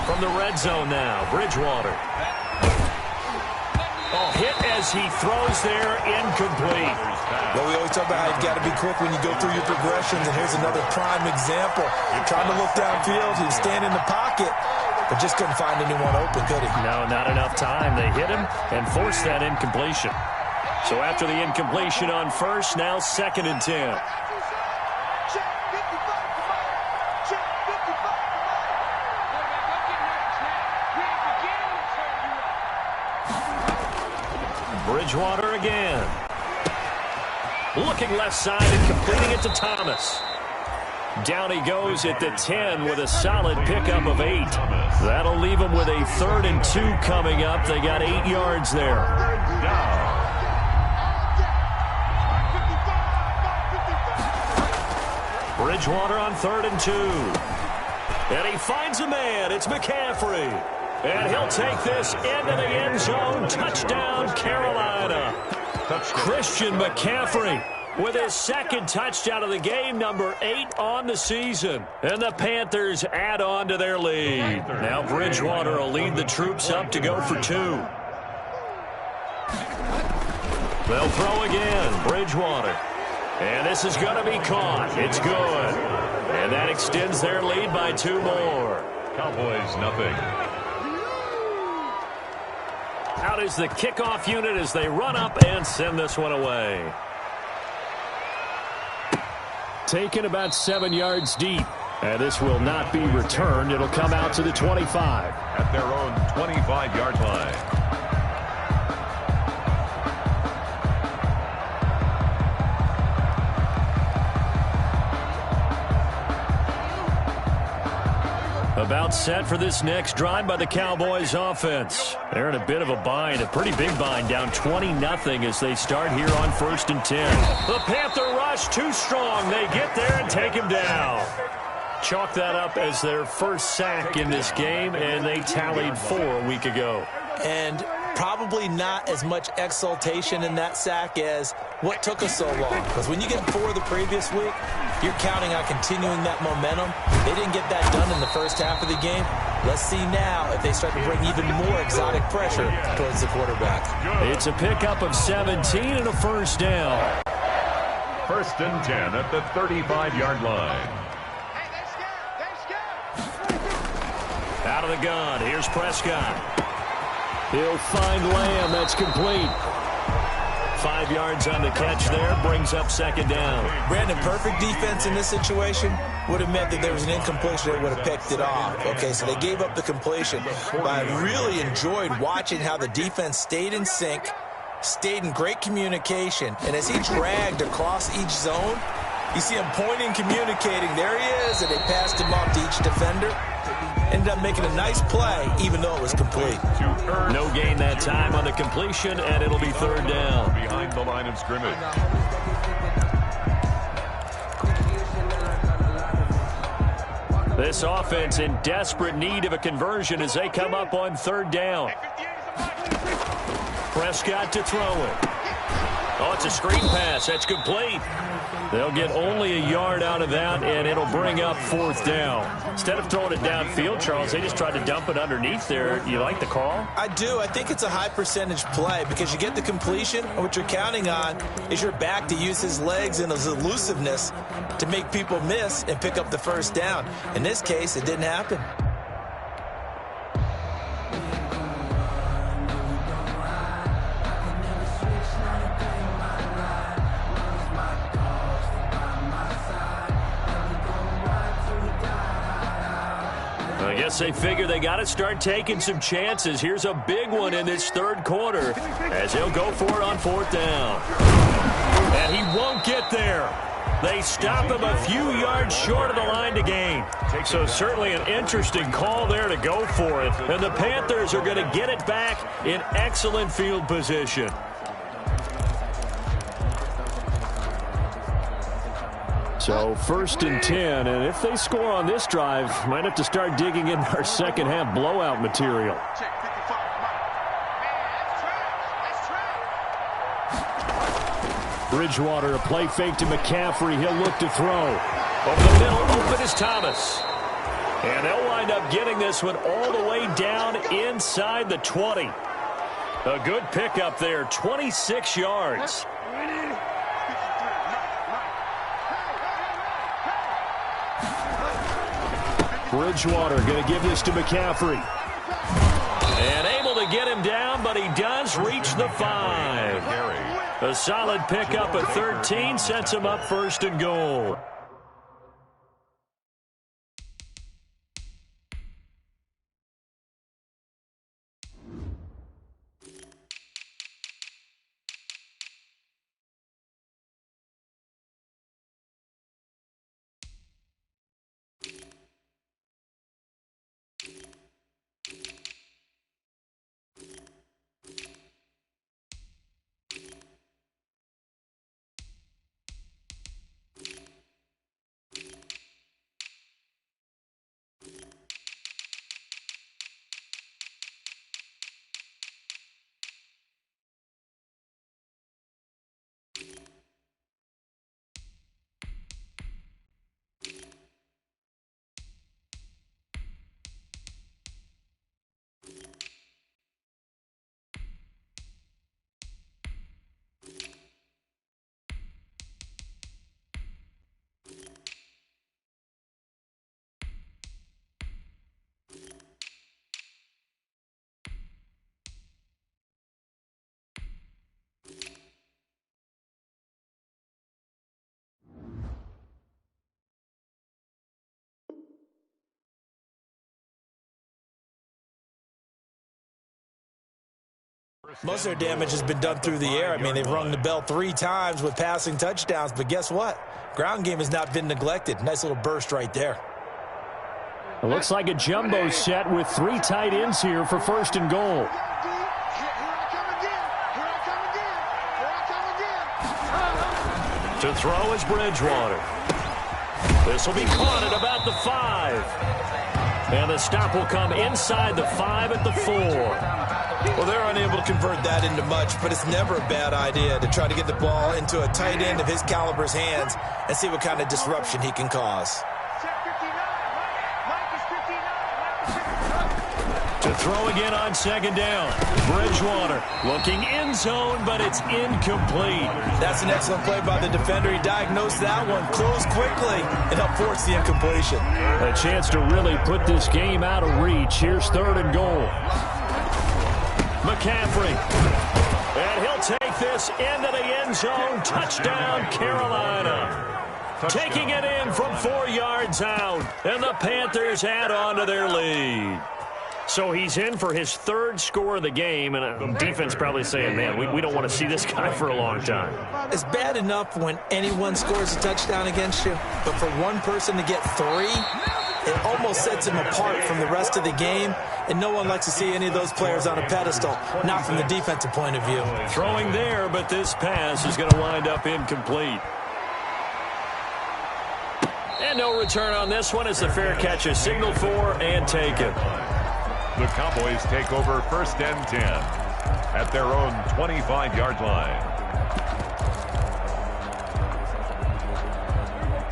From the red zone now, Bridgewater. Oh, hit as he throws there, incomplete. Well, we always talk about how you've got to be quick when you go through your progressions, and here's another prime example. Trying to look downfield, he was standing in the pocket, but just couldn't find anyone open, could he? No, not enough time. They hit him and forced that incompletion. So after the incompletion on 1st, now 2nd and 10. Bridgewater again. Looking left side and completing it to Thomas. Down he goes at the 10 with a solid pickup of 8. That'll leave him with a 3rd and 2 coming up. They got 8 yards there. Bridgewater on 3rd and 2. And he finds a man. It's McCaffrey. And he'll take this into the end zone. Touchdown, Carolina. Christian McCaffrey with his 2nd touchdown of the game, number 8 on the season. And the Panthers add on to their lead. Now Bridgewater will lead the troops up to go for 2. They'll throw again, Bridgewater. And this is going to be caught. It's good. And that extends their lead by 2 more. Cowboys, nothing. Out is the kickoff unit as they run up and send this one away. Taken about 7 yards deep. And this will not be returned. It'll come out to the 25. At their own 25-yard line. About set for this next drive by the Cowboys offense. They're in a bit of a bind, a pretty big bind, down 20-0 as they start here on 1st and 10. The Panther rush too strong. They get there and take him down. Chalk that up as their 1st sack in this game, and they tallied 4 a week ago. And probably not as much exultation in that sack as what took us so long. Because when you get 4 the previous week, you're counting on continuing that momentum. They didn't get that done in the first half of the game. Let's see now if they start to bring even more exotic pressure towards the quarterback. It's a pickup of 17 and a 1st down. 1st and 10 at the 35-yard line. Out of the gun, here's Prescott. He'll find Lamb. That's complete. 5 yards on the catch there. Brings up 2nd down. Brandon, perfect defense in this situation would have meant that there was an incompletion that would have picked it off. Okay, so they gave up the completion. But I really enjoyed watching how the defense stayed in sync, stayed in great communication. And as he dragged across each zone, you see him pointing, communicating. There he is, and they passed him off to each defender. Ended up making a nice play, even though it was complete. No gain that time on the completion, and it'll be 3rd down. Behind the line of scrimmage. This offense in desperate need of a conversion as they come up on 3rd down. Prescott to throw it. Oh, it's a screen pass. That's complete. They'll get only a yard out of that, and it'll bring up 4th down. Instead of throwing it downfield, Charles, they just tried to dump it underneath there. You like the call? I do. I think it's a high percentage play because you get the completion, and what you're counting on is your back to use his legs and his elusiveness to make people miss and pick up the 1st down. In this case, it didn't happen. I guess they figure they got to start taking some chances. Here's a big one in this 3rd quarter as he'll go for it on 4th down. And he won't get there. They stop him a few yards short of the line to gain. So certainly an interesting call there to go for it. And the Panthers are going to get it back in excellent field position. So 1st and 10, and if they score on this drive, might have to start digging in our second half blowout material. Bridgewater, a play fake to McCaffrey. He'll look to throw. Over the middle, open is Thomas. And they'll wind up getting this one all the way down inside the 20. A good pickup there, 26 yards. Bridgewater going to give this to McCaffrey. And able to get him down, but he does reach the 5. A solid pickup at 13 sets him up 1st and goal. Most of their damage has been done through the air. I mean, they've rung the bell 3 times with passing touchdowns, but guess what? Ground game has not been neglected. Nice little burst right there. It looks like a jumbo set with 3 tight ends here for 1st and goal. To throw is Bridgewater. This will be caught at about the 5. And the stop will come inside the 5 at the 4. Well, they're unable to convert that into much, but it's never a bad idea to try to get the ball into a tight end of his caliber's hands and see what kind of disruption he can cause. To throw again on 2nd down. Bridgewater looking end zone, but it's incomplete. That's an excellent play by the defender. He diagnosed that one, closed quickly, and helped force the incompletion. A chance to really put this game out of reach. Here's 3rd and goal. McCaffrey. And he'll take this into the end zone. Touchdown, Carolina. Taking it in from 4 yards out. And the Panthers add on to their lead. So he's in for his 3rd score of the game, and defense probably saying, man, we don't want to see this guy for a long time. It's bad enough when anyone scores a touchdown against you, but for one person to get 3, it almost sets him apart from the rest of the game, and no one likes to see any of those players on a pedestal, not from the defensive point of view. Throwing there, but this pass is going to wind up incomplete. And no return on this one as the fair catch is signaled for and taken. The Cowboys take over 1st and 10 at their own 25-yard line.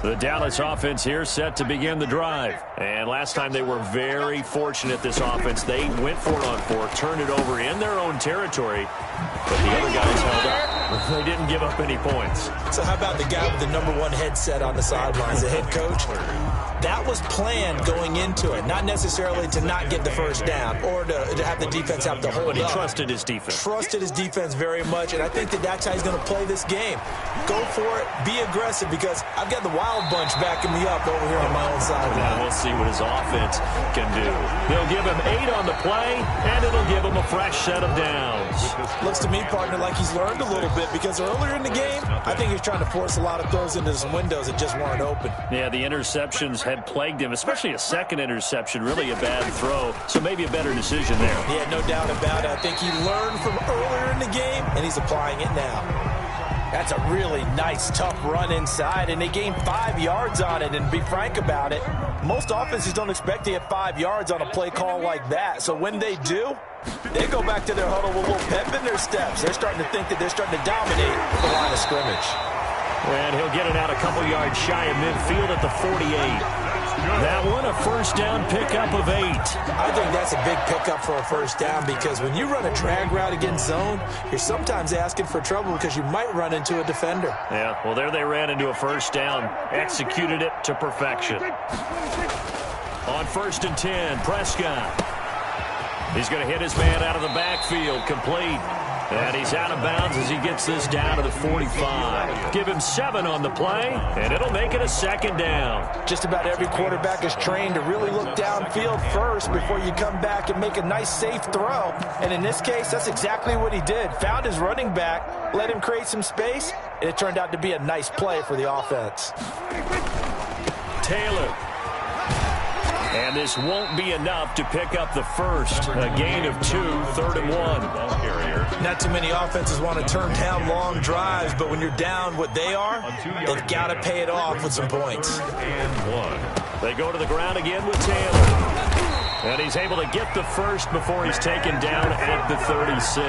The Dallas offense here set to begin the drive. And last time they were very fortunate, this offense. They went for it on fourth, turned it over in their own territory. But the other guys held up. They didn't give up any points. So how about the guy with the #1 headset on the sidelines, the head coach? That was planned going into it, not necessarily to not get the first down or to have the defense have to hold up. But he trusted his defense. Trusted his defense very much, and I think that's how he's going to play this game. Go for it, be aggressive, because I've got the wild bunch backing me up over here on my own sideline. Now we'll see what his offense can do. They'll give him 8 on the play, and it'll give him a fresh set of downs. Looks to me, partner, like he's learned a little bit, because earlier in the game, I think he was trying to force a lot of throws into some windows that just weren't open. Yeah, the interceptions had plagued him, especially a second interception, really a bad throw, so maybe a better decision there. Yeah, no doubt about it. I think he learned from earlier in the game, and he's applying it now. That's a really nice, tough run inside, and they gained 5 yards on it. And to be frank about it, most offenses don't expect to get 5 yards on a play call like that. So when they do, they go back to their huddle with a little pep in their steps. They're starting to think that they're starting to dominate the line of scrimmage. And he'll get it out a couple yards shy of midfield at the 48. That one, a first down pickup of 8. I think that's a big pickup for a first down, because when you run a drag route against zone, you're sometimes asking for trouble because you might run into a defender. Yeah, well, there they ran into a first down, executed it to perfection. On 1st and 10, Prescott. He's going to hit his man out of the backfield, complete. And he's out of bounds as he gets this down to the 45. Give him 7 on the play, and it'll make it a second down. Just about every quarterback is trained to really look downfield first before you come back and make a nice, safe throw. And in this case, that's exactly what he did. Found his running back, let him create some space, and it turned out to be a nice play for the offense. Taylor. And this won't be enough to pick up the first. A gain of 2, 3rd and 1. Not too many offenses want to turn down long drives, but when you're down what they are, they've got to pay it off with some points. They go to the ground again with Taylor. And he's able to get the first before he's taken down at the 36.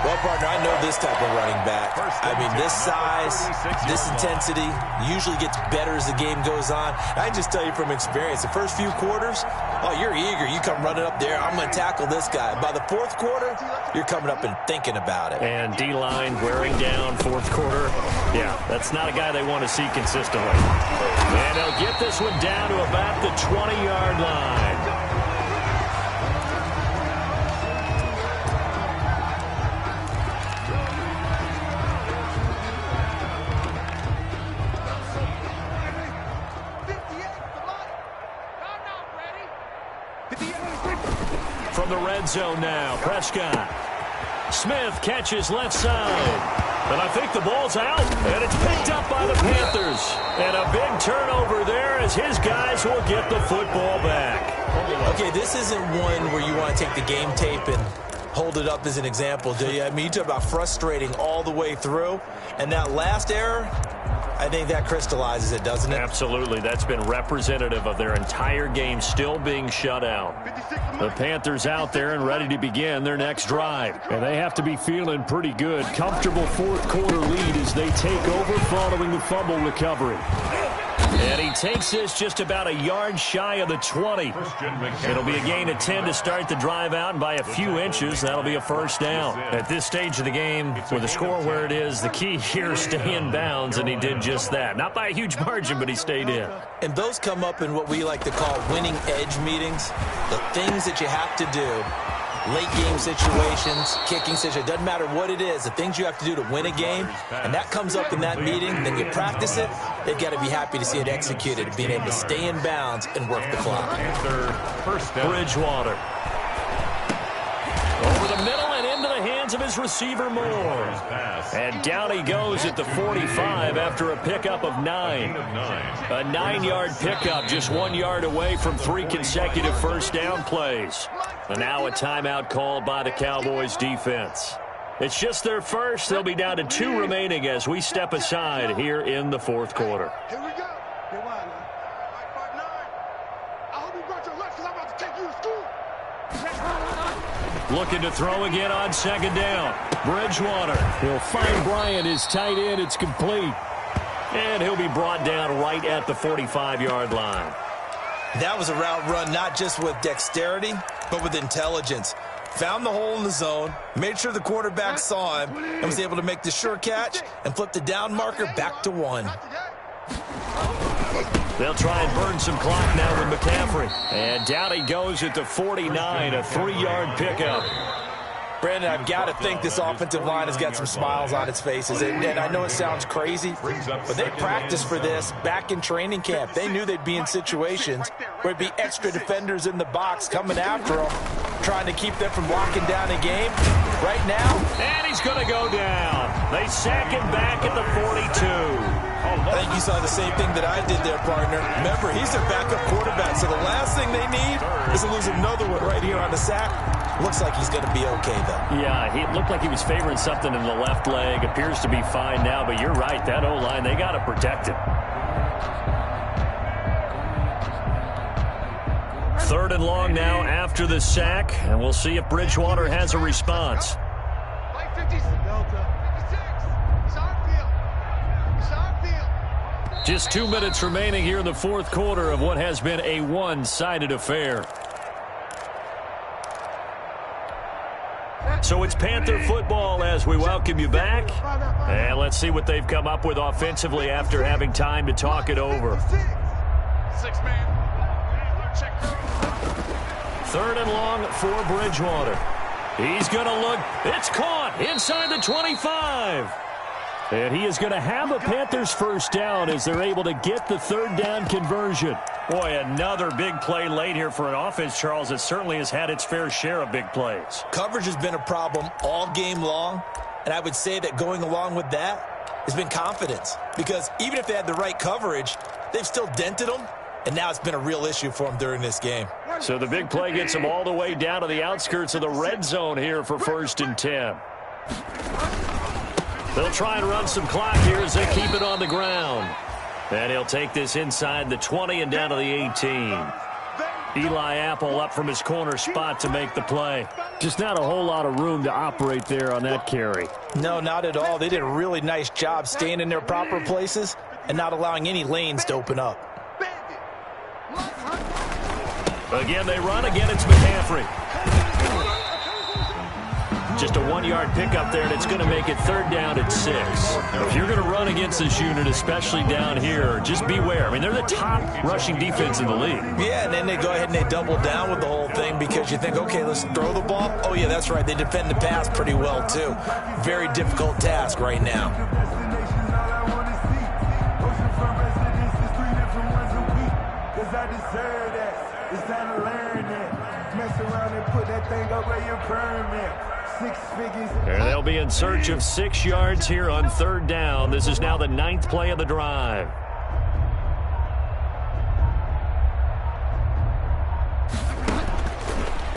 Well, partner, I know this type of running back. I mean, this size, this intensity usually gets better as the game goes on. I can just tell you from experience, the first few quarters, oh, you're eager. You come running up there, I'm going to tackle this guy. By the 4th quarter, you're coming up and thinking about it. And D-line wearing down 4th quarter. Yeah, that's not a guy they want to see consistently. And they'll get this one down to about the 20-yard line. From the red zone now, Prescott. Smith catches left side. And I think the ball's out, and it's picked up by the Panthers. And a big turnover there as his guys will get the football back. Okay, this isn't one where you want to take the game tape and hold it up as an example, do you? I mean, you talk about frustrating all the way through. And that last error, I think that crystallizes it, doesn't it? Absolutely. That's been representative of their entire game still being shut out. The Panthers out there and ready to begin their next drive. And they have to be feeling pretty good. Comfortable 4th quarter lead as they take over following the fumble recovery. And he takes this just about a yard shy of the 20. It'll be a gain of 10 to start the drive out, and by a few inches, that'll be a first down. At this stage of the game, with the score where it is, the key here is stay in bounds, and he did just that. Not by a huge margin, but he stayed in. And those come up in what we like to call winning edge meetings. The things that you have to do. Late game situations, kicking situations, doesn't matter what it is, the things you have to do to win a game, and that comes up in that meeting, then you practice it, they've got to be happy to see it executed, being able to stay in bounds and work the clock. Bridgewater. Over the middle and into the hands of his receiver Moore. And down he goes at the 45 after a pickup of 9. A 9-yard pickup, just 1 yard away from 3 consecutive first down plays. And now a timeout called by the Cowboys defense. It's just their first. They'll be down to 2 remaining as we step aside here in the 4th quarter. Here we go. I hope you brought your lunch because I'm about to take you to school. Looking to throw again on 2nd down. Bridgewater. He'll find Bryant, his tight end. It's complete. And he'll be brought down right at the 45-yard line. That was a route run not just with dexterity, but with intelligence. Found the hole in the zone, made sure the quarterback saw him, and was able to make the sure catch and flip the down marker back to 1. They'll try and burn some clock now with McCaffrey. And down he goes at the 49, a 3-yard pickup. Brandon, I've got to think this offensive line has got some smiles on its faces. And I know it sounds crazy, but they practiced for this back in training camp. They knew they'd be in situations where it'd be extra defenders in the box coming after them, trying to keep them from locking down a game. Right now. And he's going to go down. They sack him back at the 42. I think you saw the same thing that I did there, partner. Remember, he's their backup quarterback, so the last thing they need is to lose another one right here on the sack. Looks like he's going to be okay, though. Yeah, he looked like he was favoring something in the left leg. Appears to be fine now, but you're right. That O-line, they got to protect him. 3rd and long now after the sack, and we'll see if Bridgewater has a response. Just 2 minutes remaining here in the 4th quarter of what has been a one-sided affair. So it's Panther football as we welcome you back. And let's see what they've come up with offensively after having time to talk it over. 3rd and long for Bridgewater. He's going to look. It's caught inside the 25. And he is going to have a Panthers first down as they're able to get the 3rd down conversion. Boy, another big play late here for an offense, Charles, that certainly has had its fair share of big plays. Coverage has been a problem all game long, and I would say that going along with that has been confidence. Because even if they had the right coverage, they've still dented them, and now it's been a real issue for them during this game. So the big play gets them all the way down to the outskirts of the red zone here for 1st and 10. They'll try and run some clock here as they keep it on the ground. And he'll take this inside the 20 and down to the 18. Eli Apple up from his corner spot to make the play. Just not a whole lot of room to operate there on that carry. No, not at all. They did a really nice job staying in their proper places and not allowing any lanes to open up. Again, they run. Again, it's McCaffrey. Just a 1-yard pickup there, and it's going to make it 3rd down at 6. If you're going to run against this unit, especially down here, just beware. I mean, they're the top rushing defense in the league. Yeah, and then they go ahead and they double down with the whole thing because you think, okay, let's throw the ball. Oh, yeah, that's right. They defend the pass pretty well, too. Very difficult task right now. And they'll be in search of 6 yards here on 3rd down. This is now the 9th play of the drive.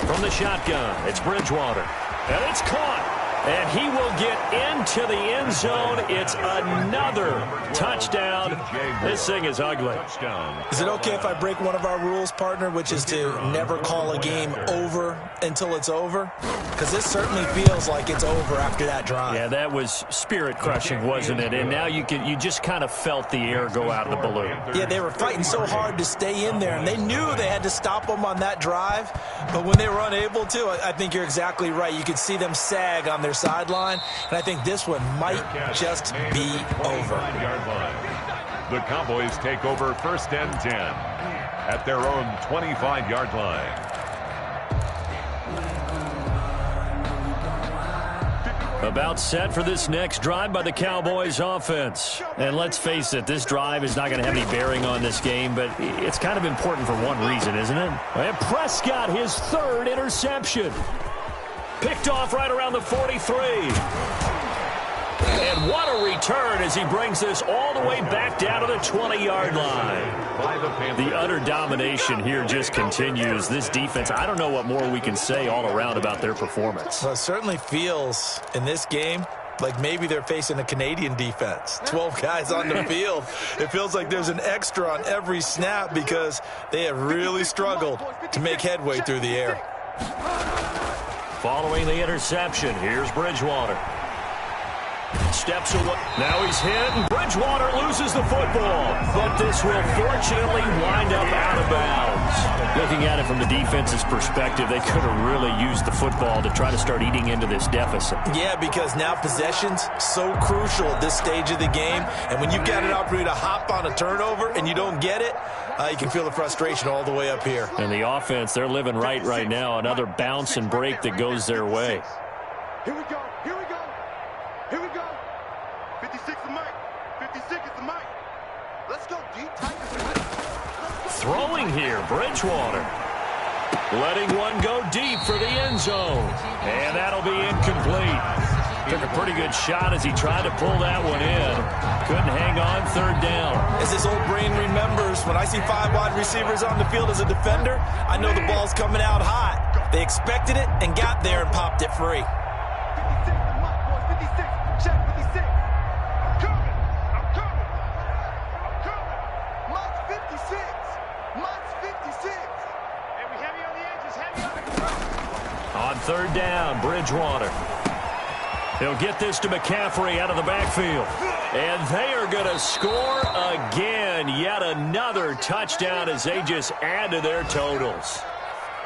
From the shotgun, it's Bridgewater. And it's caught. And he will get into the end zone. It's another touchdown. This thing is ugly. Is it okay if I break one of our rules, partner, which is to never call a game over until it's over? Because this certainly feels like it's over after that drive. Yeah, that was spirit-crushing, wasn't it? And now you just kind of felt the air go out of the balloon. Yeah, they were fighting so hard to stay in there, and they knew they had to stop them on that drive. But when they were unable to, I think you're exactly right. You could see them sag on their sideline, and I think this one might just be over. The Cowboys take over 1st and 10 at their own 25-yard line. About set for this next drive by the Cowboys offense. And let's face it, this drive is not going to have any bearing on this game, but it's kind of important for one reason, isn't it? And Prescott, his 3rd interception. Picked off right around the 43. And what a return as he brings this all the way back down to the 20-yard line. The utter domination here just continues. This defense, I don't know what more we can say all around about their performance. Well, it certainly feels in this game like maybe they're facing a Canadian defense. 12 guys on the field. It feels like there's an extra on every snap because they have really struggled to make headway through the air. Following the interception, here's Bridgewater. steps away. Now he's hit, and Bridgewater loses the football. But this will fortunately wind up out of bounds. Looking at it from the defense's perspective, they could have really used the football to try to start eating into this deficit. Yeah, because now possession's so crucial at this stage of the game. And when you've got an opportunity to hop on a turnover and you don't get it, you can feel the frustration all the way up here. And the offense, they're living right now. Another bounce and break that goes their way. Here we go. Here we go. Here we go. 56 is Mike. 56 is the Mike. Let's go deep, tight. Throwing here, Bridgewater. Letting one go deep for the end zone. And that'll be incomplete. Took a pretty good shot as he tried to pull that one in. Couldn't hang on, third down. As his old brain remembers, when I see 5 wide receivers on the field as a defender, I know the ball's coming out hot. They expected it and got there and popped it free. 56 is Mike, boys. 56. Check 56. I'm coming. I'm coming. I'm coming. Mike's 56. Mike's 56. And we heavy on the edges. Heavy on the On third down, Bridgewater. He'll get this to McCaffrey out of the backfield. And they are going to score again. Yet another touchdown as they just add to their totals.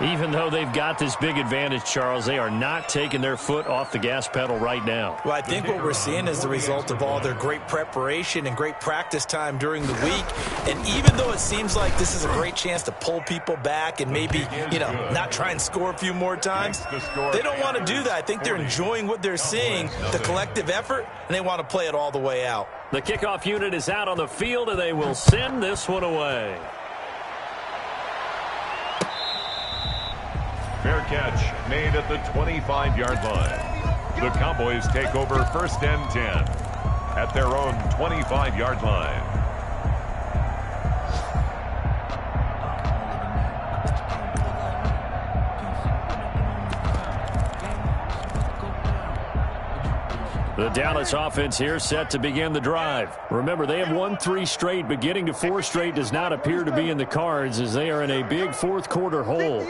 Even though they've got this big advantage, Charles, they are not taking their foot off the gas pedal right now. Well, I think what we're seeing is the result of all their great preparation and great practice time during the week. And even though it seems like this is a great chance to pull people back and maybe, not try and score a few more times, they don't want to do that. I think they're enjoying what they're seeing, the collective effort, and they want to play it all the way out. The kickoff unit is out on the field, and they will send this one away. Fair catch made at the 25-yard line. The Cowboys take over first and 10 at their own 25-yard line. The Dallas offense here set to begin the drive. Remember, they have won 3 straight, but getting to 4 straight does not appear to be in the cards as they are in a big fourth quarter hole.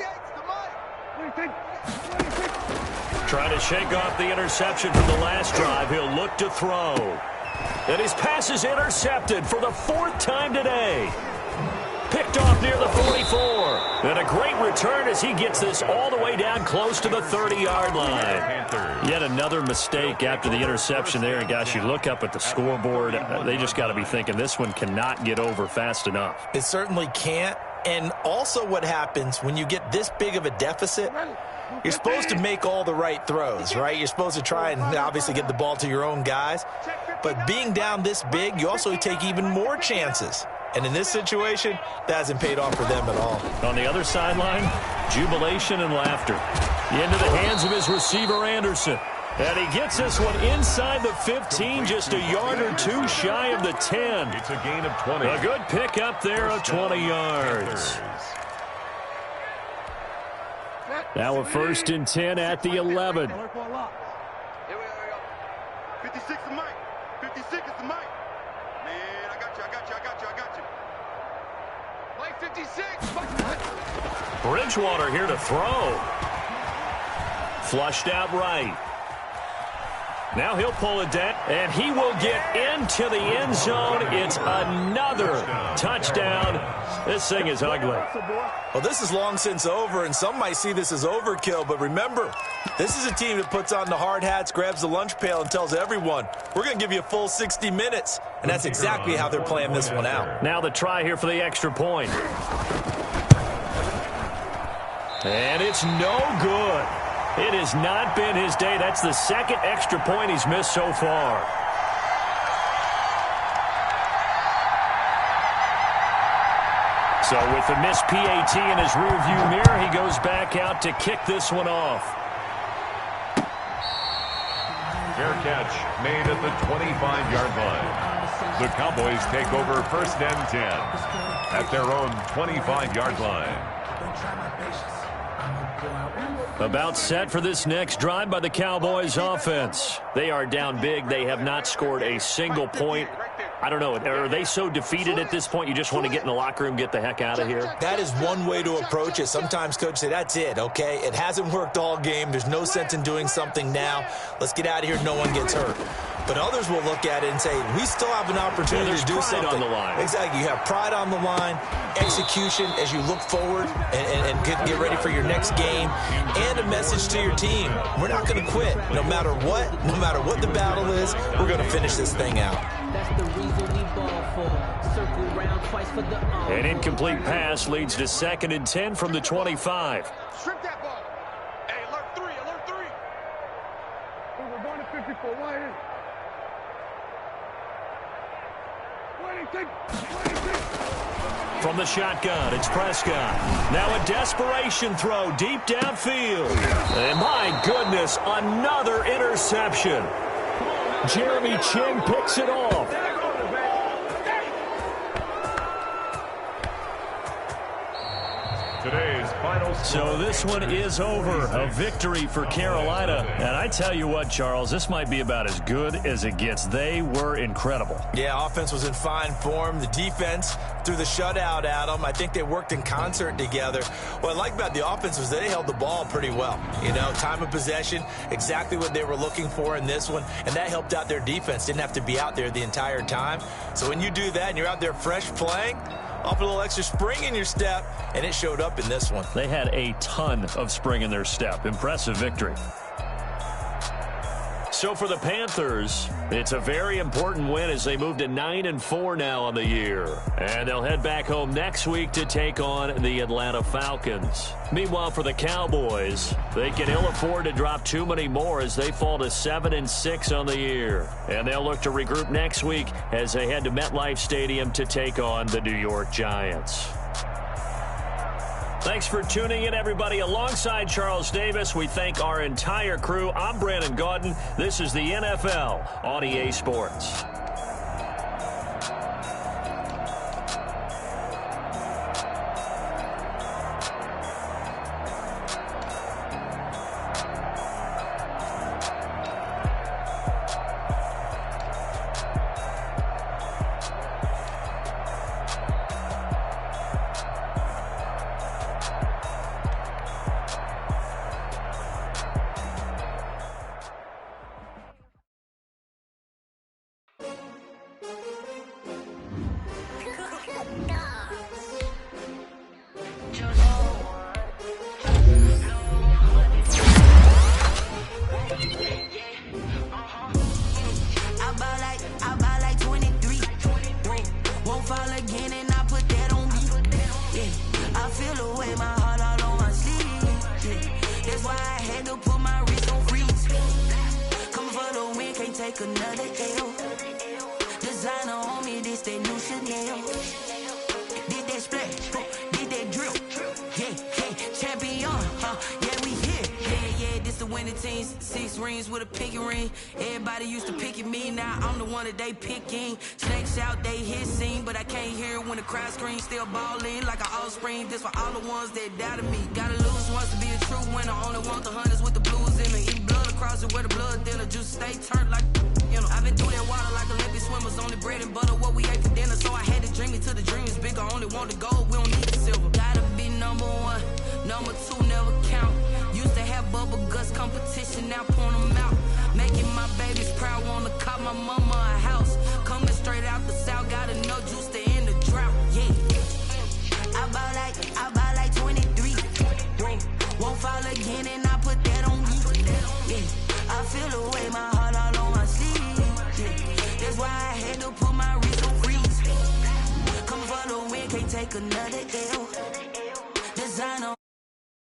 Trying to shake off the interception from the last drive. He'll look to throw. And his pass is intercepted for the 4th time today. Picked off near the 44. And a great return as he gets this all the way down close to the 30-yard line. Yet another mistake after the interception there. And, gosh, you look up at the scoreboard. They just got to be thinking this one cannot get over fast enough. It certainly can't. And also what happens when you get this big of a deficit, you're supposed to make all the right throws, right? You're supposed to try and obviously get the ball to your own guys. But being down this big, you also take even more chances. And in this situation, that hasn't paid off for them at all. On the other sideline, jubilation and laughter. Into the hands of his receiver, Anderson. And he gets this one inside the 15, just a yard or 2 shy of the 10. It's a gain of 20. A good pick up there of 20 yards. Now a 1st and 10 at the 11. 56 is Mike. 56 is the Mike. Man, I got you. Mike 56. Bridgewater here to throw. Flushed out right. Now he'll pull it down, and he will get into the end zone. It's another touchdown. This thing is ugly. Well, this is long since over, and some might see this as overkill. But remember, this is a team that puts on the hard hats, grabs the lunch pail, and tells everyone, we're going to give you a full 60 minutes. And that's exactly how they're playing this one out. Now the try here for the extra point. And it's no good. It has not been his day. That's the 2nd extra point he's missed so far. So with the missed PAT in his rearview mirror, he goes back out to kick this one off. Fair catch made at the 25-yard line. The Cowboys take over first and 10 at their own 25-yard line. About set for this next drive by the Cowboys offense. They are down big. They have not scored a single point I don't know. Are they so defeated at this point you just want to get in the locker room, get the heck out of here? That is one way to approach it. Sometimes coaches say, that's it, okay? It hasn't worked all game. There's no sense in doing something now. Let's get out of here. No one gets hurt. But others will look at it and say, we still have an opportunity to do something. On the line. Exactly. You have pride on the line, execution as you look forward and get ready for your next game, and a message to your team. We're not going to quit. No matter what the battle is, we're going to finish this thing out. That's the reason we ball for. Circle round twice for the An incomplete pass leads to 2nd and 10 from the 25. Strip that ball. Hey, alert 3, alert 3. We're going to 54. Why is it? 26. From the shotgun, it's Prescott. Now a desperation throw deep downfield. And my goodness, another interception. Jeremy Chinn picks it off. Today's final score. So this one is over. A victory for Carolina. And I tell you what, Charles, this might be about as good as it gets. They were incredible. Yeah, offense was in fine form. The defense threw the shutout at them. I think they worked in concert together. What I like about the offense was they held the ball pretty well. You know, time of possession, exactly what they were looking for in this one, and that helped out their defense. Didn't have to be out there the entire time. So when you do that and you're out there fresh playing, up a little extra spring in your step, and it showed up in this one. They had a ton of spring in their step. Impressive victory. So for the Panthers, it's a very important win as they move to 9-4 now on the year. And they'll head back home next week to take on the Atlanta Falcons. Meanwhile, for the Cowboys, they can ill afford to drop too many more as they fall to 7-6 on the year. And they'll look to regroup next week as they head to MetLife Stadium to take on the New York Giants. Thanks for tuning in, everybody. Alongside Charles Davis, we thank our entire crew. I'm Brandon Gaudin. This is the NFL on EA Sports. They picking snakes out, they hissing, but I can't hear when the crowd screams. Still balling like an offspring. This for all the ones that doubted me. Gotta lose once to be a true winner. Only want the hunters with the blues in me. Eat blood across it where the blood dinner. Juice stay turned like, you know. I've been through that water like Olympic swimmers. Only bread and butter what we ate for dinner. So I had to dream it till the dream is bigger. Only want the gold, we don't need the silver. Gotta be number one, number two never count. Used to have bubble guts competition, now point them out. Making my babies proud, wanna call my mama a house. Coming straight out the south, gotta know juice to end the drought. Yeah, I bought like 23. Won't fall again, and I put that on me. Yeah, I feel the way, my heart all on my sleeve. Yeah, that's why I had to put my wrist on freeze. Come for the win, can't take another L. Designer.